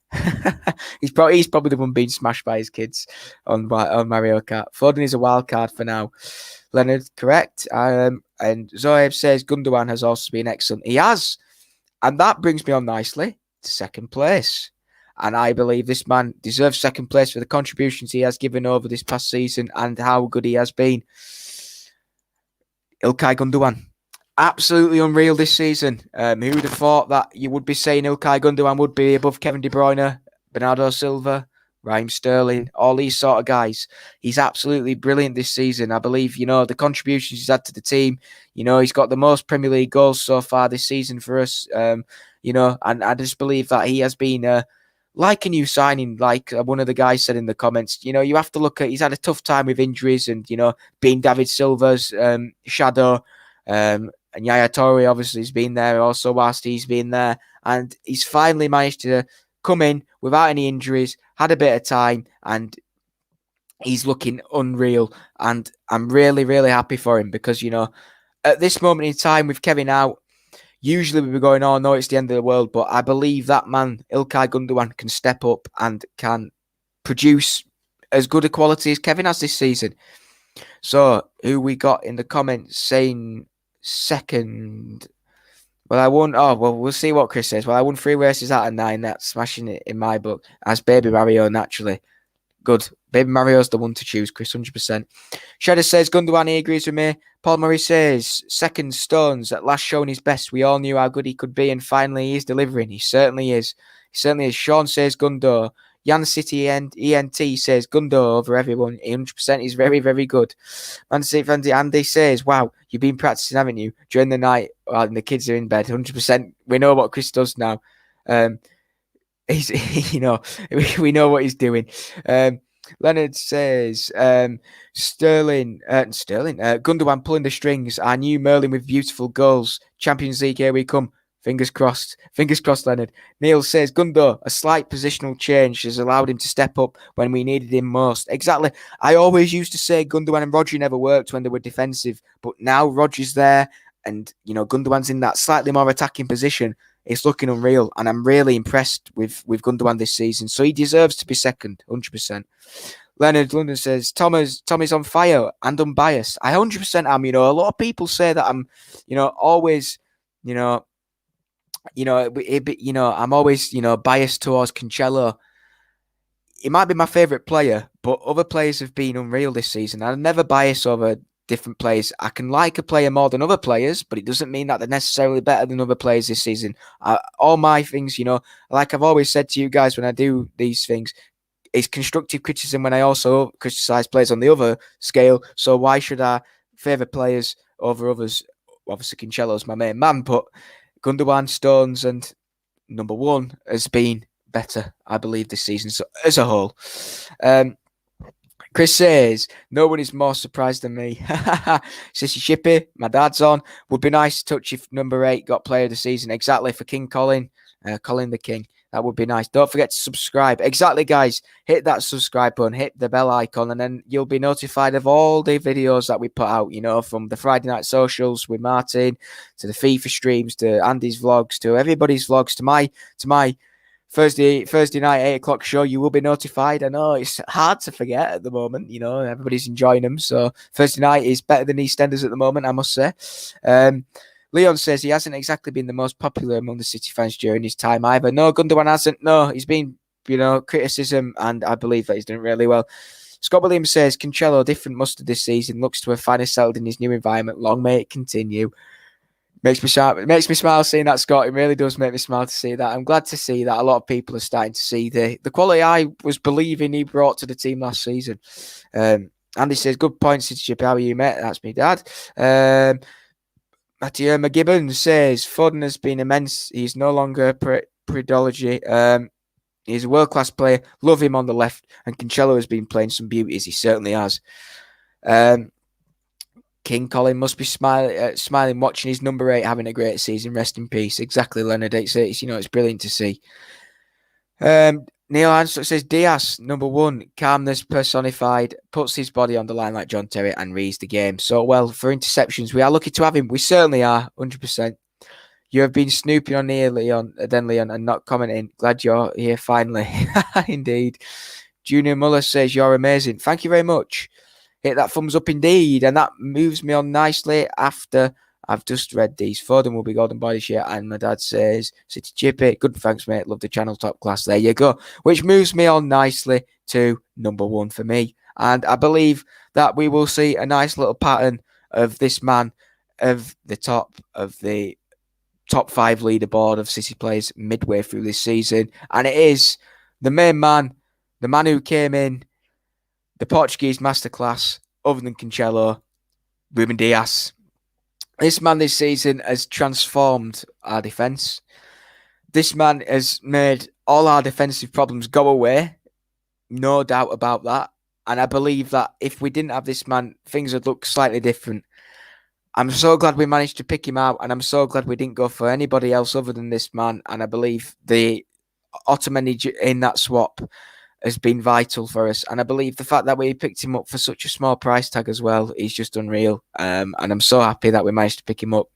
he's probably the one being smashed by his kids on Mario Kart. Foden is a wild card for now. Leonard, correct. And Zohaib says Gundogan has also been excellent. He has. And that brings me on nicely to second place. And I believe this man deserves second place for the contributions he has given over this past season and how good he has been. Ilkay Gundogan. Absolutely unreal this season. Who would have thought that you would be saying Ilkay Gundogan would be above Kevin De Bruyne, Bernardo Silva, Raheem Sterling, all these sort of guys. He's absolutely brilliant this season. I believe, the contributions he's had to the team. He's got the most Premier League goals so far this season for us. And I just believe that he has been like a new signing, like one of the guys said in the comments. You have to look at, he's had a tough time with injuries and, being David Silva's shadow. And Yaya Toure obviously has been there also whilst he's been there. And he's finally managed to come in without any injuries, had a bit of time, and he's looking unreal. And I'm really, really happy for him because, at this moment in time with Kevin out, usually we'd be going, oh, no, it's the end of the world. But I believe that man, Ilkay Gundogan, can step up and can produce as good a quality as Kevin has this season. So, who we got in the comments saying second? Well, I won. Oh, well, we'll see what Chris says. Well, I won 3 races out of 9. That's smashing it in my book. As Baby Mario, naturally. Good. Baby Mario's the one to choose, Chris, 100%. Shedder says, Gundogan, he agrees with me. Paul Murray says, second, Stones, at last shown his best. We all knew how good he could be, and finally he's delivering. He certainly is. Sean says, Gundo, Yan City and ENT says Gundo over everyone. 100% is very, very good. Man City fan Andy says, wow, you've been practicing, haven't you? During the night and the kids are in bed. 100%. We know what Chris does now. He's, we know what he's doing. Leonard says, Gundogan pulling the strings. I knew Merlin with beautiful goals. Champions League, here we come. Fingers crossed. Fingers crossed, Leonard. Neil says, Gundo, a slight positional change has allowed him to step up when we needed him most. Exactly. I always used to say Gundogan and Rodri never worked when they were defensive, but now Rodri's there and, Gundogan's in that slightly more attacking position. It's looking unreal, and I'm really impressed with Gundogan this season. So he deserves to be second, 100%. Leonard London says, Tommy's on fire and unbiased. I 100% am. A lot of people say that I'm, always, I'm always, biased towards Cancelo. He might be my favourite player, but other players have been unreal this season. I never bias over different players. I can like a player more than other players, but it doesn't mean that they're necessarily better than other players this season. All my things, like I've always said to you guys when I do these things, it's constructive criticism when I also criticise players on the other scale. So why should I favour players over others? Obviously, Cancelo's my main man, but Gundogan, Stones, and number one has been better, I believe, this season. So as a whole, Chris says, no one is more surprised than me. Sissy Shippy, my dad's on. Would be nice to touch if number 8 got player of the season. Exactly, for King Colin. Colin the King. That would be nice. Don't forget to subscribe. Exactly, guys. Hit that subscribe button. Hit the bell icon. And then you'll be notified of all the videos that we put out. from the Friday Night Socials with Martin, to the FIFA streams, to Andy's vlogs, to everybody's vlogs, to my Thursday night 8 o'clock show. You will be notified. I know it's hard to forget at the moment. Everybody's enjoying them. So Thursday night is better than EastEnders at the moment, I must say. Leon says he hasn't exactly been the most popular among the City fans during his time either. No, Gundogan hasn't. No, he's been, criticism, and I believe that he's done really well. Scott Williams says Cancelo, different mustard this season, looks to have finally settled in his new environment. Long may it continue. Makes me smile seeing that, Scott. It really does make me smile to see that. I'm glad to see that a lot of people are starting to see the quality I was believing he brought to the team last season. Andy says, good point, City. How are you, mate? That's me, Dad. Matthew McGibbon says, Foden has been immense. He's no longer predology. He's a world-class player. Love him on the left. And Cancelo has been playing some beauties. He certainly has. King Colin must be smiling watching his number 8 having a great season. Rest in peace. Exactly, Leonard. It's brilliant to see. Neil Hanstock says Diaz, number 1, calmness personified, puts his body on the line like John Terry and reads the game so well. For interceptions, we are lucky to have him. We certainly are, 100%. You have been snooping on here, Leon, and not commenting. Glad you're here finally. Indeed. Junior Muller says you're amazing. Thank you very much. Hit that thumbs up indeed, and that moves me on nicely after I've just read these. Foden will be golden boy this year, and my dad says, City Chippy, good thanks, mate, love the channel, top class, there you go. Which moves me on nicely to number 1 for me. And I believe that we will see a nice little pattern of this man of the top 5 leaderboard of City players midway through this season. And it is the main man, the man who came in, the Portuguese masterclass, other than Cancelo, Ruben Dias. This man this season has transformed our defence. This man has made all our defensive problems go away. No doubt about that. And I believe that if we didn't have this man, things would look slightly different. I'm so glad we managed to pick him out, and I'm so glad we didn't go for anybody else other than this man. And I believe the Ottoman in that swap has been vital for us. And I believe the fact that we picked him up for such a small price tag as well is just unreal. And I'm so happy that we managed to pick him up.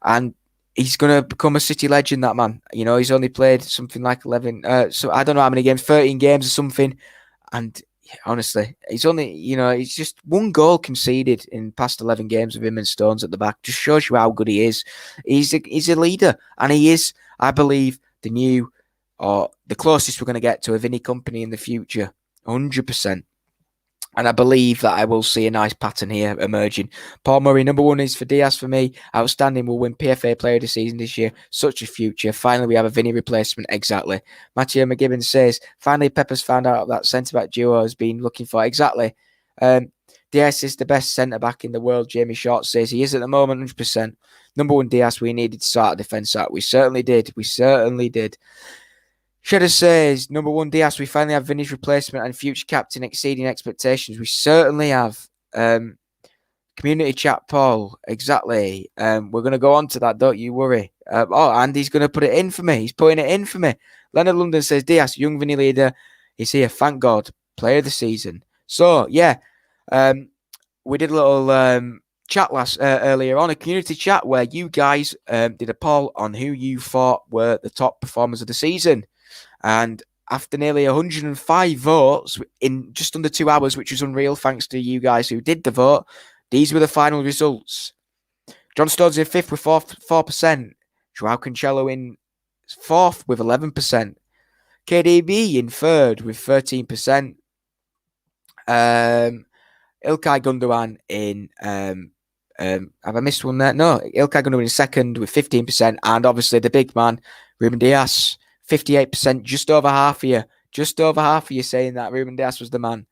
And he's going to become a City legend, that man. He's only played something like 11, so I don't know how many games, 13 games or something. And honestly, he's only, he's just 1 goal conceded in past 11 games with him and Stones at the back. Just shows you how good he is. He's a leader. And he is, I believe, the new, or the closest we're going to get to a Vinny Company in the future. 100%. And I believe that I will see a nice pattern here emerging. Paul Murray, number one is for Diaz for me. Outstanding, will win PFA Player of the Season this year. Such a future. Finally, we have a Vinny replacement. Exactly. Matthew McGibbon says, finally, Pepper's found out that centre-back duo has been looking for. Exactly. Diaz is the best centre-back in the world, Jamie Short says. He is at the moment, 100%. Number one, Diaz, we needed to start a defence out. We certainly did. We certainly did. Shedder says, number one, Diaz, we finally have Vinny's replacement and future captain exceeding expectations. We certainly have. Community chat, Paul. Exactly. We're going to go on to that, don't you worry. Andy's going to put it in for me. He's putting it in for me. Leonard London says, Diaz, young Vinny leader, is here. Thank God. Player of the season. So, yeah. We did a little chat earlier on, a community chat where you guys did a poll on who you thought were the top performers of the season. And after nearly 105 votes in just under 2 hours, which was unreal, thanks to you guys who did the vote, these were the final results. John Stones in 5th with 4%. Joao Cancelo in 4th with 11%. KDB in 3rd with 13%. Ilkay Gundogan in... have I missed one there? No, Ilkay Gundogan in 2nd with 15%. And obviously the big man, Ruben Diaz, 58%, just over half of you. Just over half of you saying that Ruben Diaz was the man.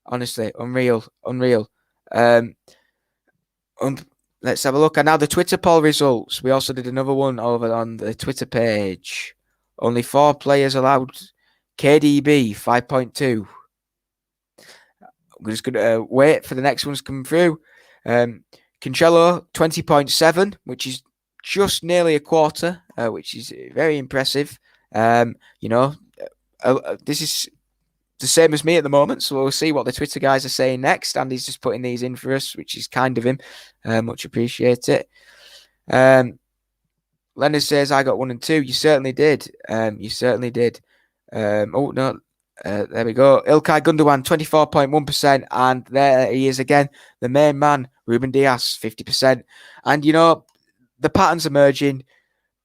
Honestly, unreal. Let's have a look. And now the Twitter poll results. We also did another one over on the Twitter page. Only 4 players allowed. KDB, 5.2. We're just going to wait for the next ones to come through. Cancelo, 20.7, which is just nearly a quarter, which is very impressive. This is the same as me at the moment, so we'll see what the Twitter guys are saying next. Andy's just putting these in for us, which is kind of him. Much appreciate it. Leonard says, I got 1 and 2. You certainly did. There we go. Ilkay Gundogan, 24.1%. And there he is again, the main man, Ruben Diaz, 50%. And, the pattern's emerging.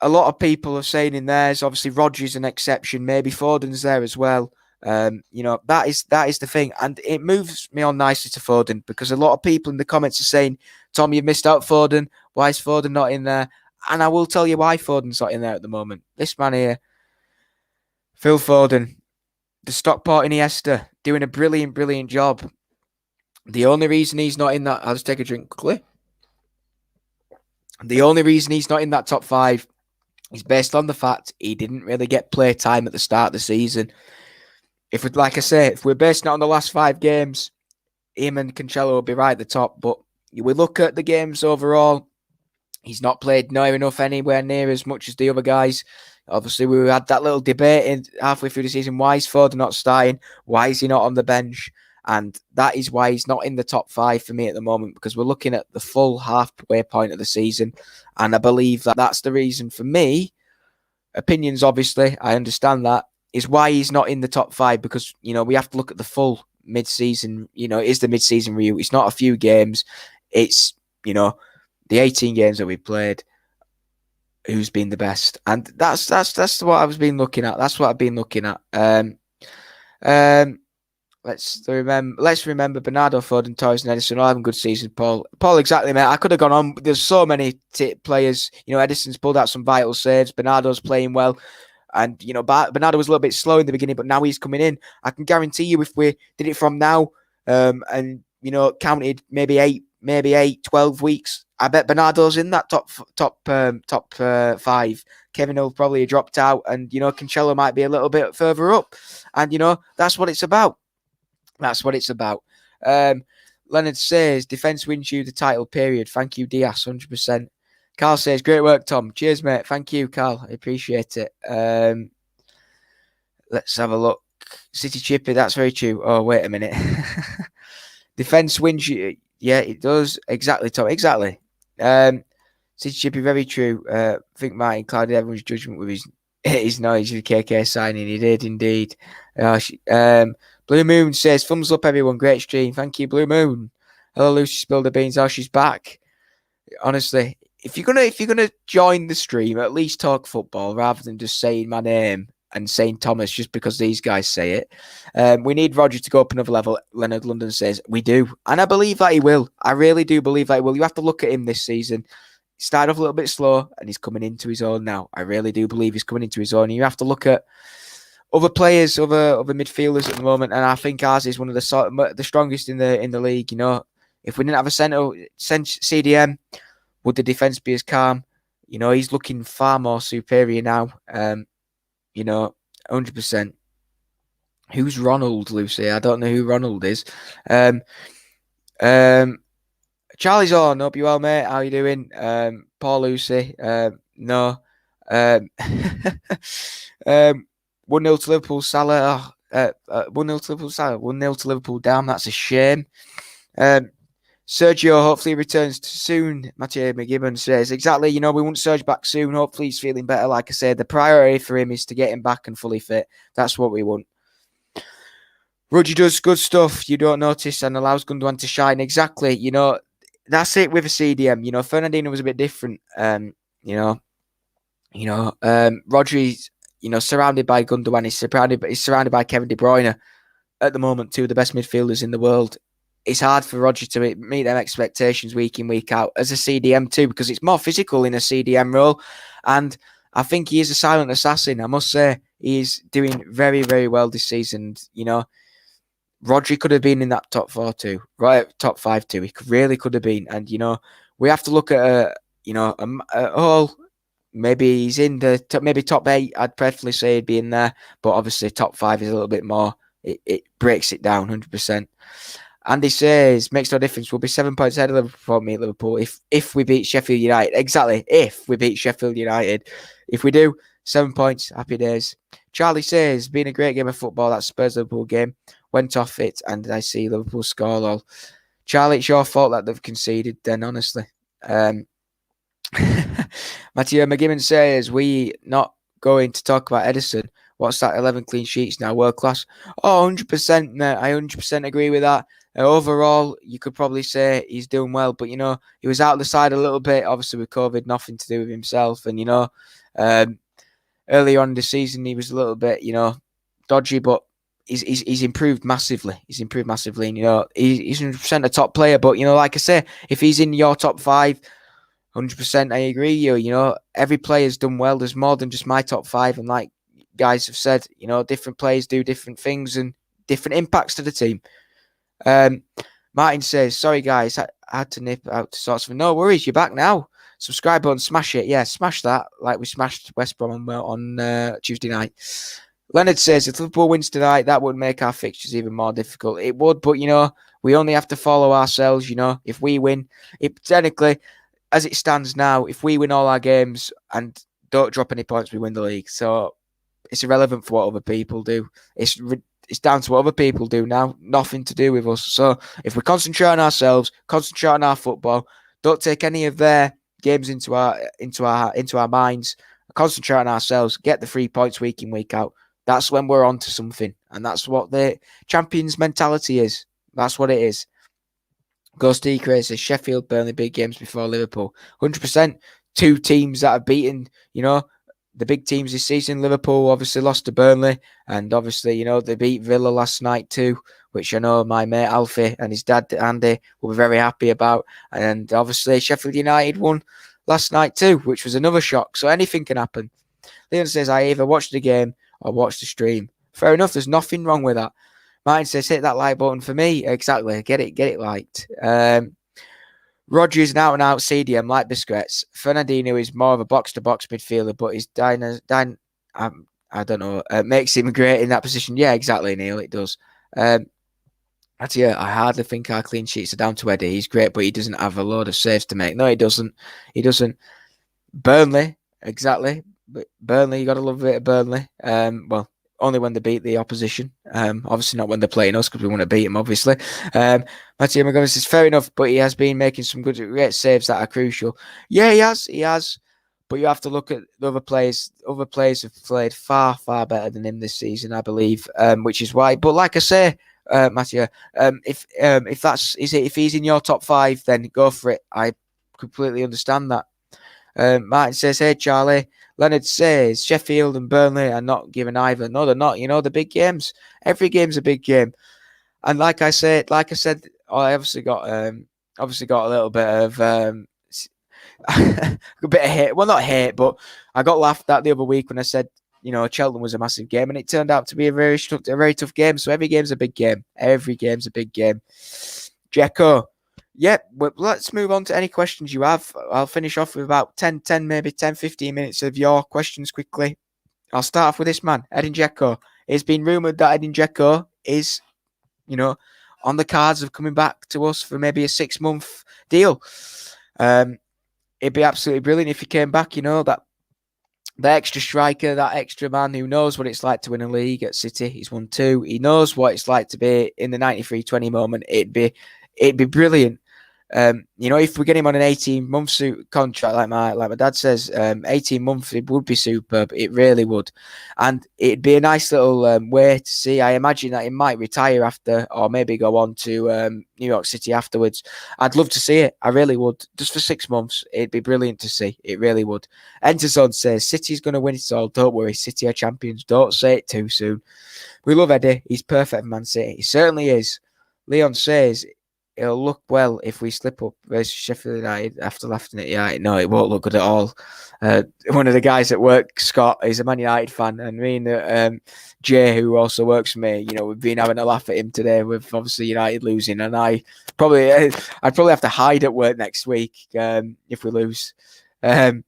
A lot of people are saying in theirs, obviously Rodri's an exception. Maybe Foden's there as well. That is the thing. And it moves me on nicely to Foden because a lot of people in the comments are saying, Tom, you've missed out Foden. Why is Foden not in there? And I will tell you why Foden's not in there at the moment. This man here, Phil Foden, the Stockport Iniesta, doing a brilliant job. The only reason he's not in that, I'll just take a drink quickly. The only reason he's not in that top 5 is based on the fact he didn't really get play time at the start of the season. If we're basing it on the last 5 games, him and Cancelo will be right at the top. But we look at the games overall, he's not played near enough anywhere near as much as the other guys. Obviously, we had that little debate halfway through the season. Why is Foden not starting? Why is he not on the bench? And that is why he's not in the top 5 for me at the moment, because we're looking at the full halfway point of the season. And I believe that that's the reason for me. Opinions, obviously, I understand that, is why he's not in the top 5, because, we have to look at the full mid-season. It is the mid-season review. It's not a few games. It's, the 18 games that we played. Who's been the best? And that's what I've been looking at. That's what I've been looking at. Let's remember Bernardo, Foden, Torres, and Edison all having good seasons. Paul, exactly, mate. I could have gone on. There's so many players. Edison's pulled out some vital saves. Bernardo's playing well. And, Bernardo was a little bit slow in the beginning, but now he's coming in. I can guarantee you if we did it from now and, counted maybe 12 weeks, I bet Bernardo's in that top 5. Kevin will probably have dropped out and, Cancelo might be a little bit further up. And, that's what it's about. Leonard says, defence wins you the title, period. Thank you, Diaz, 100%. Carl says, great work, Tom. Cheers, mate. Thank you, Carl. I appreciate it. Let's have a look. City Chippy, that's very true. Oh, wait a minute. Defence wins you. Yeah, it does. Exactly, Tom. Exactly. City Chippy, very true. I think Martin clouded everyone's judgment with his noise with KK signing. He did, indeed. Blue Moon says, thumbs up, everyone. Great stream. Thank you, Blue Moon. Hello, Lucy Spilled the Beans. Oh, she's back. Honestly, if you're gonna join the stream, at least talk football rather than just saying my name and saying Thomas just because these guys say it. We need Roger to go up another level. Leonard London says we do. And I believe that he will. I really do believe that he will. You have to look at him this season. He started off a little bit slow and he's coming into his own now. I really do believe he's coming into his own. You have to look at other players, other midfielders at the moment, and I think ours is one of the strongest in the league. You know, if we didn't have a centre CDM, would the defence be as calm? You know, he's looking far more superior now. You know, 100%. Who's Ronald, Lucy? I don't know who Ronald is. Charlie's on. Hope you well, mate. How you doing? Paul, Lucy. No. 1-0 to Liverpool, Salah. 1-0 to Liverpool, Salah. 1-0 to Liverpool down. That's a shame. Sergio hopefully returns soon. Matthew McGibbon says, exactly, you know, we want Serge back soon. Hopefully he's feeling better. Like I said, the priority for him is to get him back and fully fit. That's what we want. Rudgy does good stuff you don't notice and allows Gundogan to shine. Exactly, you know, that's it with a CDM. You know, Fernandinho was a bit different. Rodri's, you know, surrounded by Gundogan. He's surrounded by Kevin De Bruyne at the moment, two of the best midfielders in the world. It's hard for Roger to meet them expectations week in, week out as a CDM too, because it's more physical in a CDM role. And I think he is a silent assassin. I must say, he's doing very, very well this season. You know, Rodri could have been in that top 4 too, right? Top 5 too. He really could have been. And, you know, we have to look at a whole. Maybe he's in the top 8. I'd preferably say he'd be in there, but obviously top 5 is a little bit more. It breaks it down 100%. Andy says makes no difference. We'll be 7 points ahead of Liverpool. Meet Liverpool if we beat Sheffield United. Exactly, if we beat Sheffield United. If we do, 7 points. Happy days. Charlie says been a great game of football. That Spurs Liverpool game went off it, and I see Liverpool score. Lol. Charlie, it's your fault that they've conceded. Then honestly. Matthew McGibbon says, we not going to talk about Edison. What's that? 11 clean sheets now, world class. Oh, 100%, mate. I 100% agree with that. Overall, you could probably say he's doing well, but, you know, he was out of the side a little bit, obviously with COVID, nothing to do with himself. And, you know, earlier on in the season, he was a little bit, you know, dodgy, but he's improved massively. He's improved massively. And, you know, he's 100% a top player. But, you know, like I say, if he's in your top 5, 100%, I agree. You know, every player's done well. There's more than just my top 5. And like guys have said, you know, different players do different things and different impacts to the team. Martin says, sorry guys, I had to nip out to sort of. No worries, you're back now. Subscribe button, smash it. Yeah, smash that like we smashed West Brom on Tuesday night. Leonard says, if Liverpool wins tonight, that would make our fixtures even more difficult. It would, but, you know, we only have to follow ourselves, you know. If we win, it technically, as it stands now, if we win all our games and don't drop any points, we win the league. So it's irrelevant for what other people do. It's down to what other people do now. Nothing to do with us. So if we concentrate on ourselves, concentrate on our football, don't take any of their games into our minds, concentrate on ourselves, get the 3 points week in, week out. That's when we're on to something. And that's what the champions mentality is. That's what it is. Ghost D says Sheffield, Burnley, big games before Liverpool. 100%. 2 teams that have beaten, you know, the big teams this season. Liverpool obviously lost to Burnley, and obviously, you know, they beat Villa last night too, which I know my mate Alfie and his dad Andy will be very happy about. And obviously Sheffield United won last night too, which was another shock. So anything can happen. Leon says, I either watched the game or watched the stream. Fair enough, there's nothing wrong with that. Martin says, hit that like button for me. Exactly, get it liked. Roger is an out-and-out CDM like Biscuits. Fernandinho is more of a box-to-box midfielder, but his I don't know, makes him great in that position. Yeah, exactly, Neil, it does. Actually, I hardly think our clean sheets are down to Eddie. He's great, but he doesn't have a load of saves to make. No, he doesn't. Burnley, exactly. But Burnley, you got to love a bit of Burnley. Well, only when they beat the opposition. Obviously not when they're playing us, because we want to beat them, obviously. Matthew McGovern says, fair enough, but he has been making some great saves that are crucial. Yeah, he has. But you have to look at the other players. Other players have played far, far better than him this season, I believe, which is why. But like I say, Matthew, if he's in your top 5, then go for it. I completely understand that. Martin says, hey, Charlie, Leonard says Sheffield and Burnley are not given either. No, they're not. The big games. Every game's a big game. And like I said, I obviously got a little bit of a bit of hate. Well, not hate, but I got laughed at the other week when I said, Cheltenham was a massive game, and it turned out to be a very tough game. So every game's a big game. Every game's a big game. Jekko, yep. Well, let's move on to any questions you have. I'll finish off with about 10, maybe 10, 15 minutes of your questions quickly. I'll start off with this man, Edin Dzeko. It's been rumoured that Edin Dzeko is, on the cards of coming back to us for maybe a 6-month deal. It'd be absolutely brilliant if he came back, that extra striker, that extra man who knows what it's like to win a league at City. He's won 2. He knows what it's like to be in the 93-20 moment. It'd be brilliant. If we get him on an 18-month contract, like my dad says, 18 months, it would be superb. It really would, and it'd be a nice little way to see. I imagine that he might retire after, or maybe go on to New York City afterwards. I'd love to see it. I really would. Just for 6 months, it'd be brilliant to see. It really would. Enterzone says City's going to win it all. Don't worry, City are champions. Don't say it too soon. We love Eddie. He's perfect for Man City. He certainly is. Leon says it'll look well if we slip up versus Sheffield United after laughing at United. No, it won't look good at all. One of the guys at work, Scott, is a Man United fan, and me and Jay, who also works for me, we've been having a laugh at him today with obviously United losing, and I'd probably have to hide at work next week if we lose. And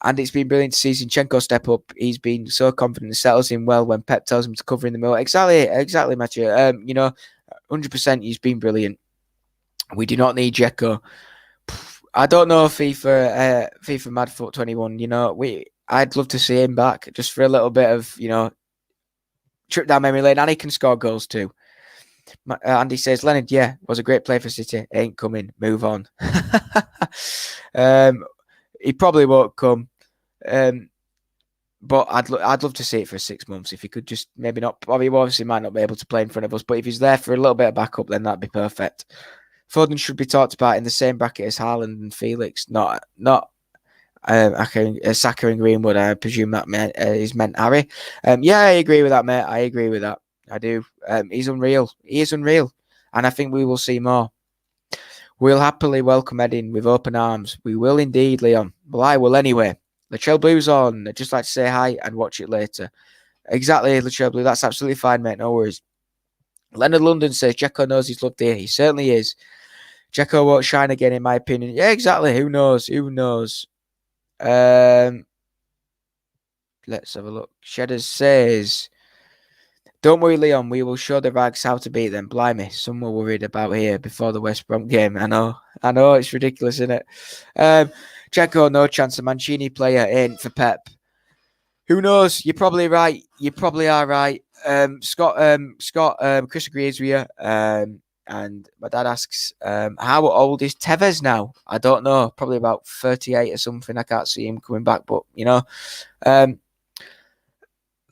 it's been brilliant to see Zinchenko step up. He's been so confident and settles in well when Pep tells him to cover in the middle. Exactly, Matthew. 100%, he's been brilliant. We do not need Dzeko. I don't know if FIFA Madfoot 21. I'd love to see him back just for a little bit of trip down memory lane, and he can score goals too. Andy says Leonard, was a great play for City. Ain't coming. Move on. He probably won't come. But I'd love to see it for 6 months. If he could just maybe not, he obviously might not be able to play in front of us, but if he's there for a little bit of backup, then that'd be perfect. Foden should be talked about in the same bracket as Haaland and Felix, not Saka and Greenwood. I presume that is meant Harry. I agree with that, mate. I agree with that. I do. He's unreal. He is unreal, and I think we will see more. We'll happily welcome Edin with open arms. We will indeed, Leon. Well, I will anyway. Latrell Blue's on. I'd just like to say hi and watch it later. Exactly, Latrell Blue. That's absolutely fine, mate. No worries. Leonard London says Dzeko knows he's loved here. He certainly is. Dzeko won't shine again, in my opinion. Yeah, exactly. Who knows? Let's have a look. Shedders says, don't worry, Leon. We will show the rags how to beat them. Blimey, some were worried about here before the West Brom game. I know. It's ridiculous, isn't it? Dzeko, no chance. A Mancini player ain't for Pep. Who knows? You're probably right. You probably are right. Scott, Chris agrees with you. And my dad asks, how old is Tevez now? I don't know. Probably about 38 or something. I can't see him coming back, but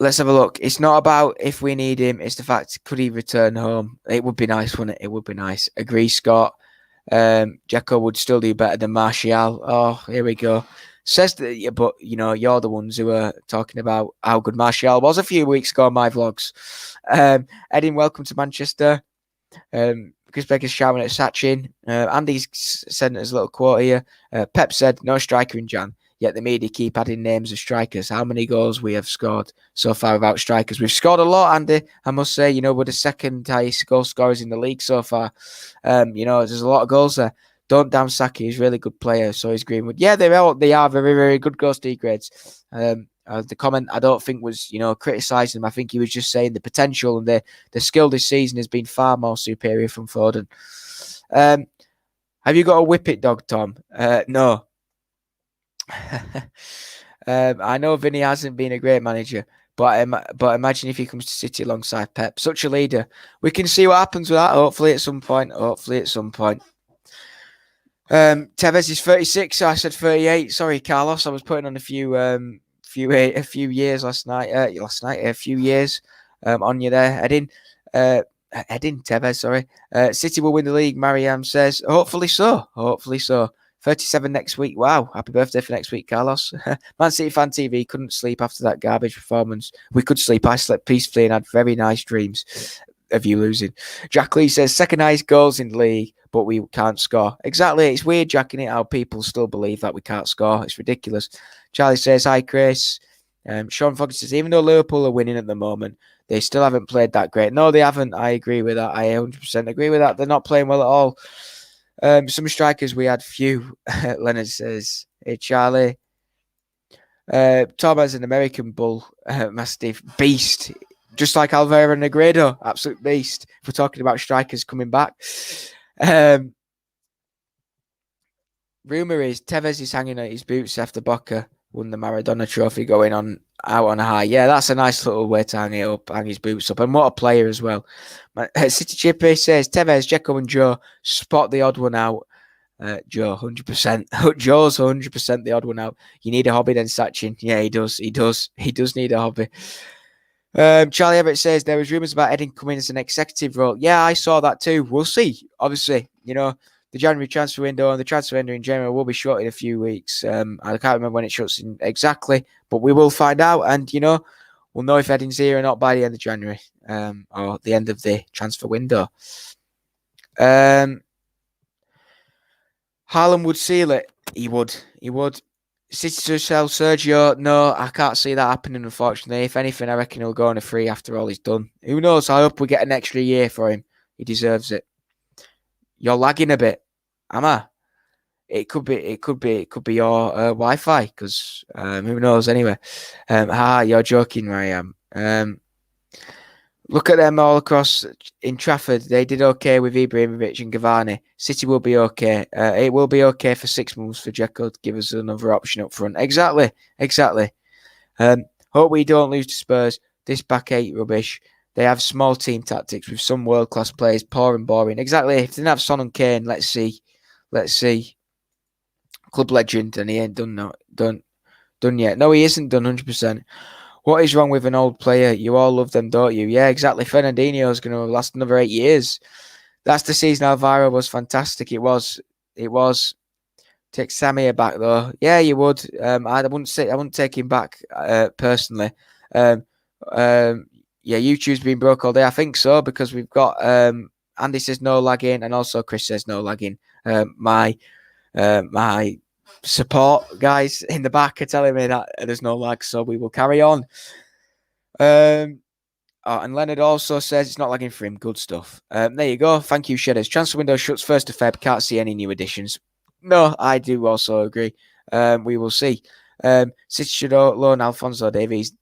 let's have a look. It's not about if we need him. It's the fact, could he return home? It would be nice, wouldn't it? It would be nice. Agree, Scott. Dzeko would still do better than Martial. Oh, here we go. Says that, but you're the ones who are talking about how good Martial was a few weeks ago on my vlogs. Edin, welcome to Manchester. Chris Becker's shouting at Sachin. Andy's sent us a little quote here. Pep said, no striker in Jan, yet the media keep adding names of strikers. How many goals we have scored so far without strikers? We've scored a lot, Andy. I must say, we're the second highest goal scorers in the league so far. There's a lot of goals there. Don't damn Saki. He's a really good player. So is Greenwood. Yeah, they are very, very good goal D grades. The comment I don't think was, criticising him. I think he was just saying the potential and the skill this season has been far more superior from Foden. Have you got a whippet dog, Tom? No. I know Vinny hasn't been a great manager, but imagine if he comes to City alongside Pep, such a leader. We can see what happens with that. Hopefully at some point. Tevez is 36. So I said 38. Sorry, Carlos. I was putting on a few years last night. A few years on you there, Edin. Tevez. Sorry. City will win the league. Mariam says, hopefully so. 37 next week. Wow, happy birthday for next week, Carlos. Man City Fan TV couldn't sleep after that garbage performance. We could sleep. I slept peacefully and had very nice dreams of you losing. Jack Lee says, second highest goals in the league, but we can't score. Exactly. It's weird, jacking it, how people still believe that we can't score. It's ridiculous. Charlie says, hi, Chris. Sean Fox says, even though Liverpool are winning at the moment, they still haven't played that great. No, they haven't. I agree with that. I 100% agree with that. They're not playing well at all. Some strikers we had few. Leonard says, hey, Charlie. Tom has an American bull, mastiff beast, just like Alvaro Negredo, absolute beast. If we're talking about strikers coming back. Rumour is Tevez is hanging out his boots after Boca won the Maradona Trophy, going on out on a high. Yeah, that's a nice little way to hang it up, hang his boots up, and what a player as well. City Chippy says Tevez, Dzeko, and Joe spot the odd one out. Joe, 100%. Joe's 100% the odd one out. You need a hobby then, Sachin. Yeah, he does. He does need a hobby. Charlie Everett says there was rumours about Edding coming as an executive role. Yeah, I saw that too. We'll see. Obviously, the January transfer window and the transfer window in general will be shut in a few weeks. I can't remember when it shuts in exactly, but we will find out. And, we'll know if Edding's here or not by the end of January or the end of the transfer window. Haaland would seal it. He would. City to sell Sergio? No, I can't see that happening, unfortunately. If anything, I reckon he'll go on a free after all he's done. Who knows? I hope we get an extra year for him. He deserves it. You're lagging a bit, am I? It could be your Wi-Fi, because who knows? Anyway, you're joking, Mariam. Look at them all across in Trafford. They did okay with Ibrahimovic and Cavani. City will be okay. It will be okay for 6 months for Dzeko to give us another option up front. Exactly. Hope we don't lose to Spurs. This back eight rubbish. They have small team tactics with some world-class players, poor and boring. Exactly. If they didn't have Son and Kane, let's see. Club legend, and he ain't done yet. No, he isn't done 100%. What is wrong with an old player? You all love them, don't you? Yeah, exactly. Fernandinho's going to last another 8 years. That's the season Alvaro was fantastic. It was. Take Samir back though. Yeah, you would. I wouldn't take him back personally. Yeah, YouTube's been broke all day. I think so, because we've got Andy says no lagging, and also Chris says no lagging. My support guys in the back are telling me that there's no lag, so we will carry on. And Leonard also says it's not lagging for him. Good stuff. There you go. Thank you, Shedders. Transfer window shuts 1st of Feb. Can't see any new additions. No, I do also agree. We will see. City should loan Alphonso Davies.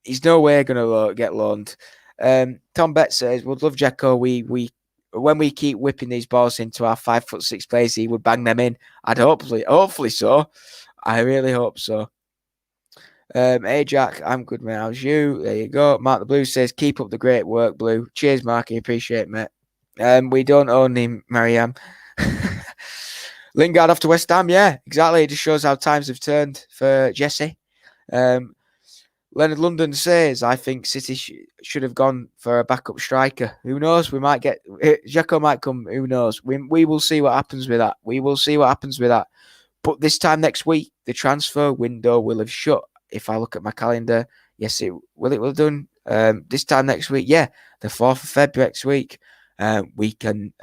He's no way going to get loaned. Tom Betts says, would love Dzeko. When we keep whipping these balls into our 5'6" players, he would bang them in. I'd hopefully so. I really hope so. Hey Jack, I'm good, mate. How's you? There you go. Mark the Blue says, keep up the great work, Blue. Cheers, Marky. Appreciate it, mate. We don't own him, Mariam. Lingard off to West Ham, yeah, exactly. It just shows how times have turned for Jesse. Leonard London says, I think City should have gone for a backup striker. Who knows? We might get... Dzeko might come. Who knows? We will see what happens with that. But this time next week, the transfer window will have shut. If I look at my calendar, yes, it will have done. This time next week, yeah, the 4th of February next week, we can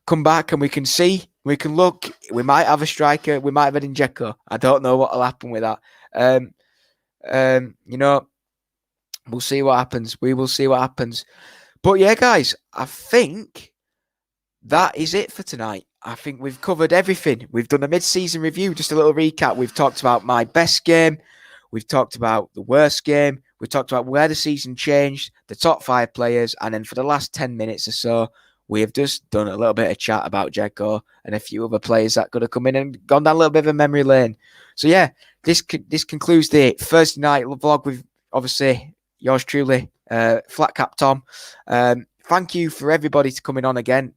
come back and we can see, we can look. We might have a striker. We might have Edin Dzeko. I don't know what will happen with that. We'll see what happens. We will see what happens. But yeah, guys, I think that is it for tonight. I think we've covered everything. We've done a mid-season review, just a little recap. We've talked about my best game. We've talked about the worst game. We've talked about where the season changed, the top 5 players, and then for the last 10 minutes or so, we have just done a little bit of chat about Dzeko and a few other players that could have come in and gone down a little bit of a memory lane. So yeah, this concludes the Thursday night vlog with, obviously, yours truly, Flat Cap Tom. Thank you for everybody to coming on again.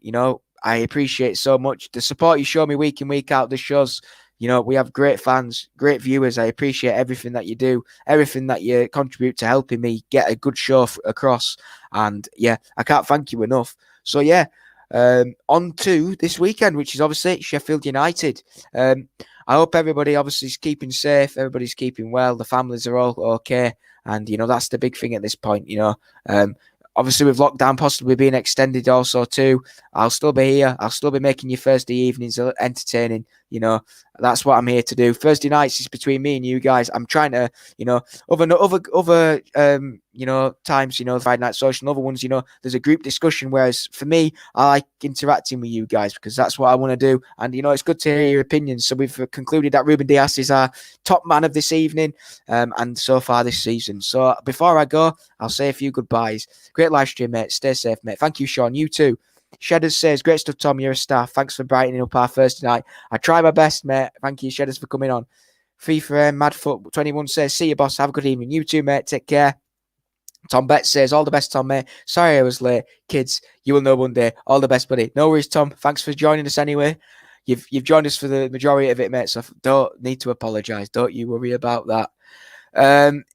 I appreciate it so much. The support you show me week in, week out, the shows, we have great fans, great viewers. I appreciate everything that you do, everything that you contribute to helping me get a good show across. And yeah, I can't thank you enough. So yeah, on to this weekend, which is obviously Sheffield United. I hope everybody obviously is keeping safe, everybody's keeping well, the families are all okay, and that's the big thing at this point. Obviously with lockdown possibly being extended also too, I'll still be here. I'll still be making your Thursday evenings entertaining. That's what I'm here to do. Thursday nights is between me and you guys. I'm trying to, other times, Friday night social and other ones, there's a group discussion. Whereas for me, I like interacting with you guys because that's what I want to do. And, it's good to hear your opinions. So we've concluded that Ruben Dias is our top man of this evening and so far this season. So before I go, I'll say a few goodbyes. Great live stream, mate. Stay safe, mate. Thank you, Sean. You too. Shedders says, great stuff, Tom. You're a star. Thanks for brightening up our Thursday night. I try my best, mate. Thank you, Shedders, for coming on. FIFA Madfoot 21 says, see you, boss. Have a good evening. You too, mate. Take care. Tom Betts says, all the best, Tom, mate. Sorry I was late. Kids, you will know one day. All the best, buddy. No worries, Tom. Thanks for joining us anyway. You've joined us for the majority of it, mate, so don't need to apologise. Don't you worry about that.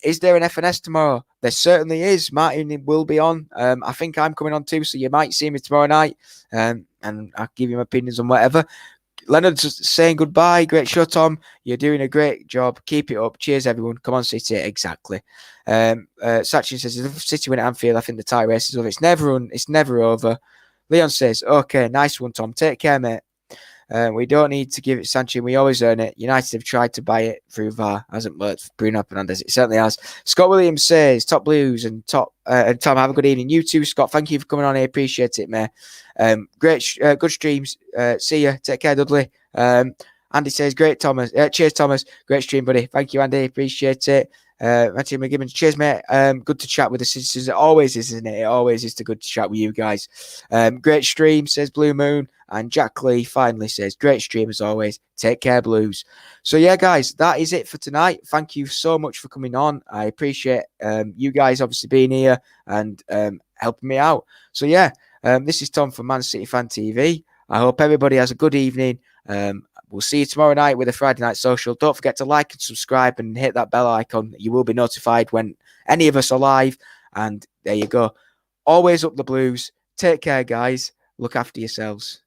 Is there an FNS tomorrow? There certainly is. Martin will be on. I think I'm coming on too, so you might see me tomorrow night. And I'll give you my opinions on whatever. Leonard's saying goodbye. Great show, Tom. You're doing a great job. Keep it up. Cheers, everyone. Come on, City. Exactly. Sachin says, if City win at Anfield, I think the tie race is over. It's never over. Leon says, okay, nice one, Tom. Take care, mate. We don't need to give it Sanchez. We always earn it. United have tried to buy it through VAR. Hasn't worked for Bruno Fernandes. It certainly has. Scott Williams says, top Blues and Tom, have a good evening. You too, Scott. Thank you for coming on here. Appreciate it, mate. Good streams. See you. Take care, Dudley. Andy says, great, Thomas. Cheers, Thomas. Great stream, buddy. Thank you, Andy. Appreciate it. Matthew McGibbon, cheers, mate. Good to chat with the sisters. It always is, isn't it? It always is good to chat with you guys. Great stream, says Blue Moon. And Jack Lee finally says, great stream as always. Take care, Blues. So, yeah, guys, that is it for tonight. Thank you so much for coming on. I appreciate you guys obviously being here and helping me out. So, yeah, this is Tom from Man City Fan TV. I hope everybody has a good evening. We'll see you tomorrow night with a Friday Night Social. Don't forget to like and subscribe and hit that bell icon. You will be notified when any of us are live. And there you go. Always up the Blues. Take care, guys. Look after yourselves.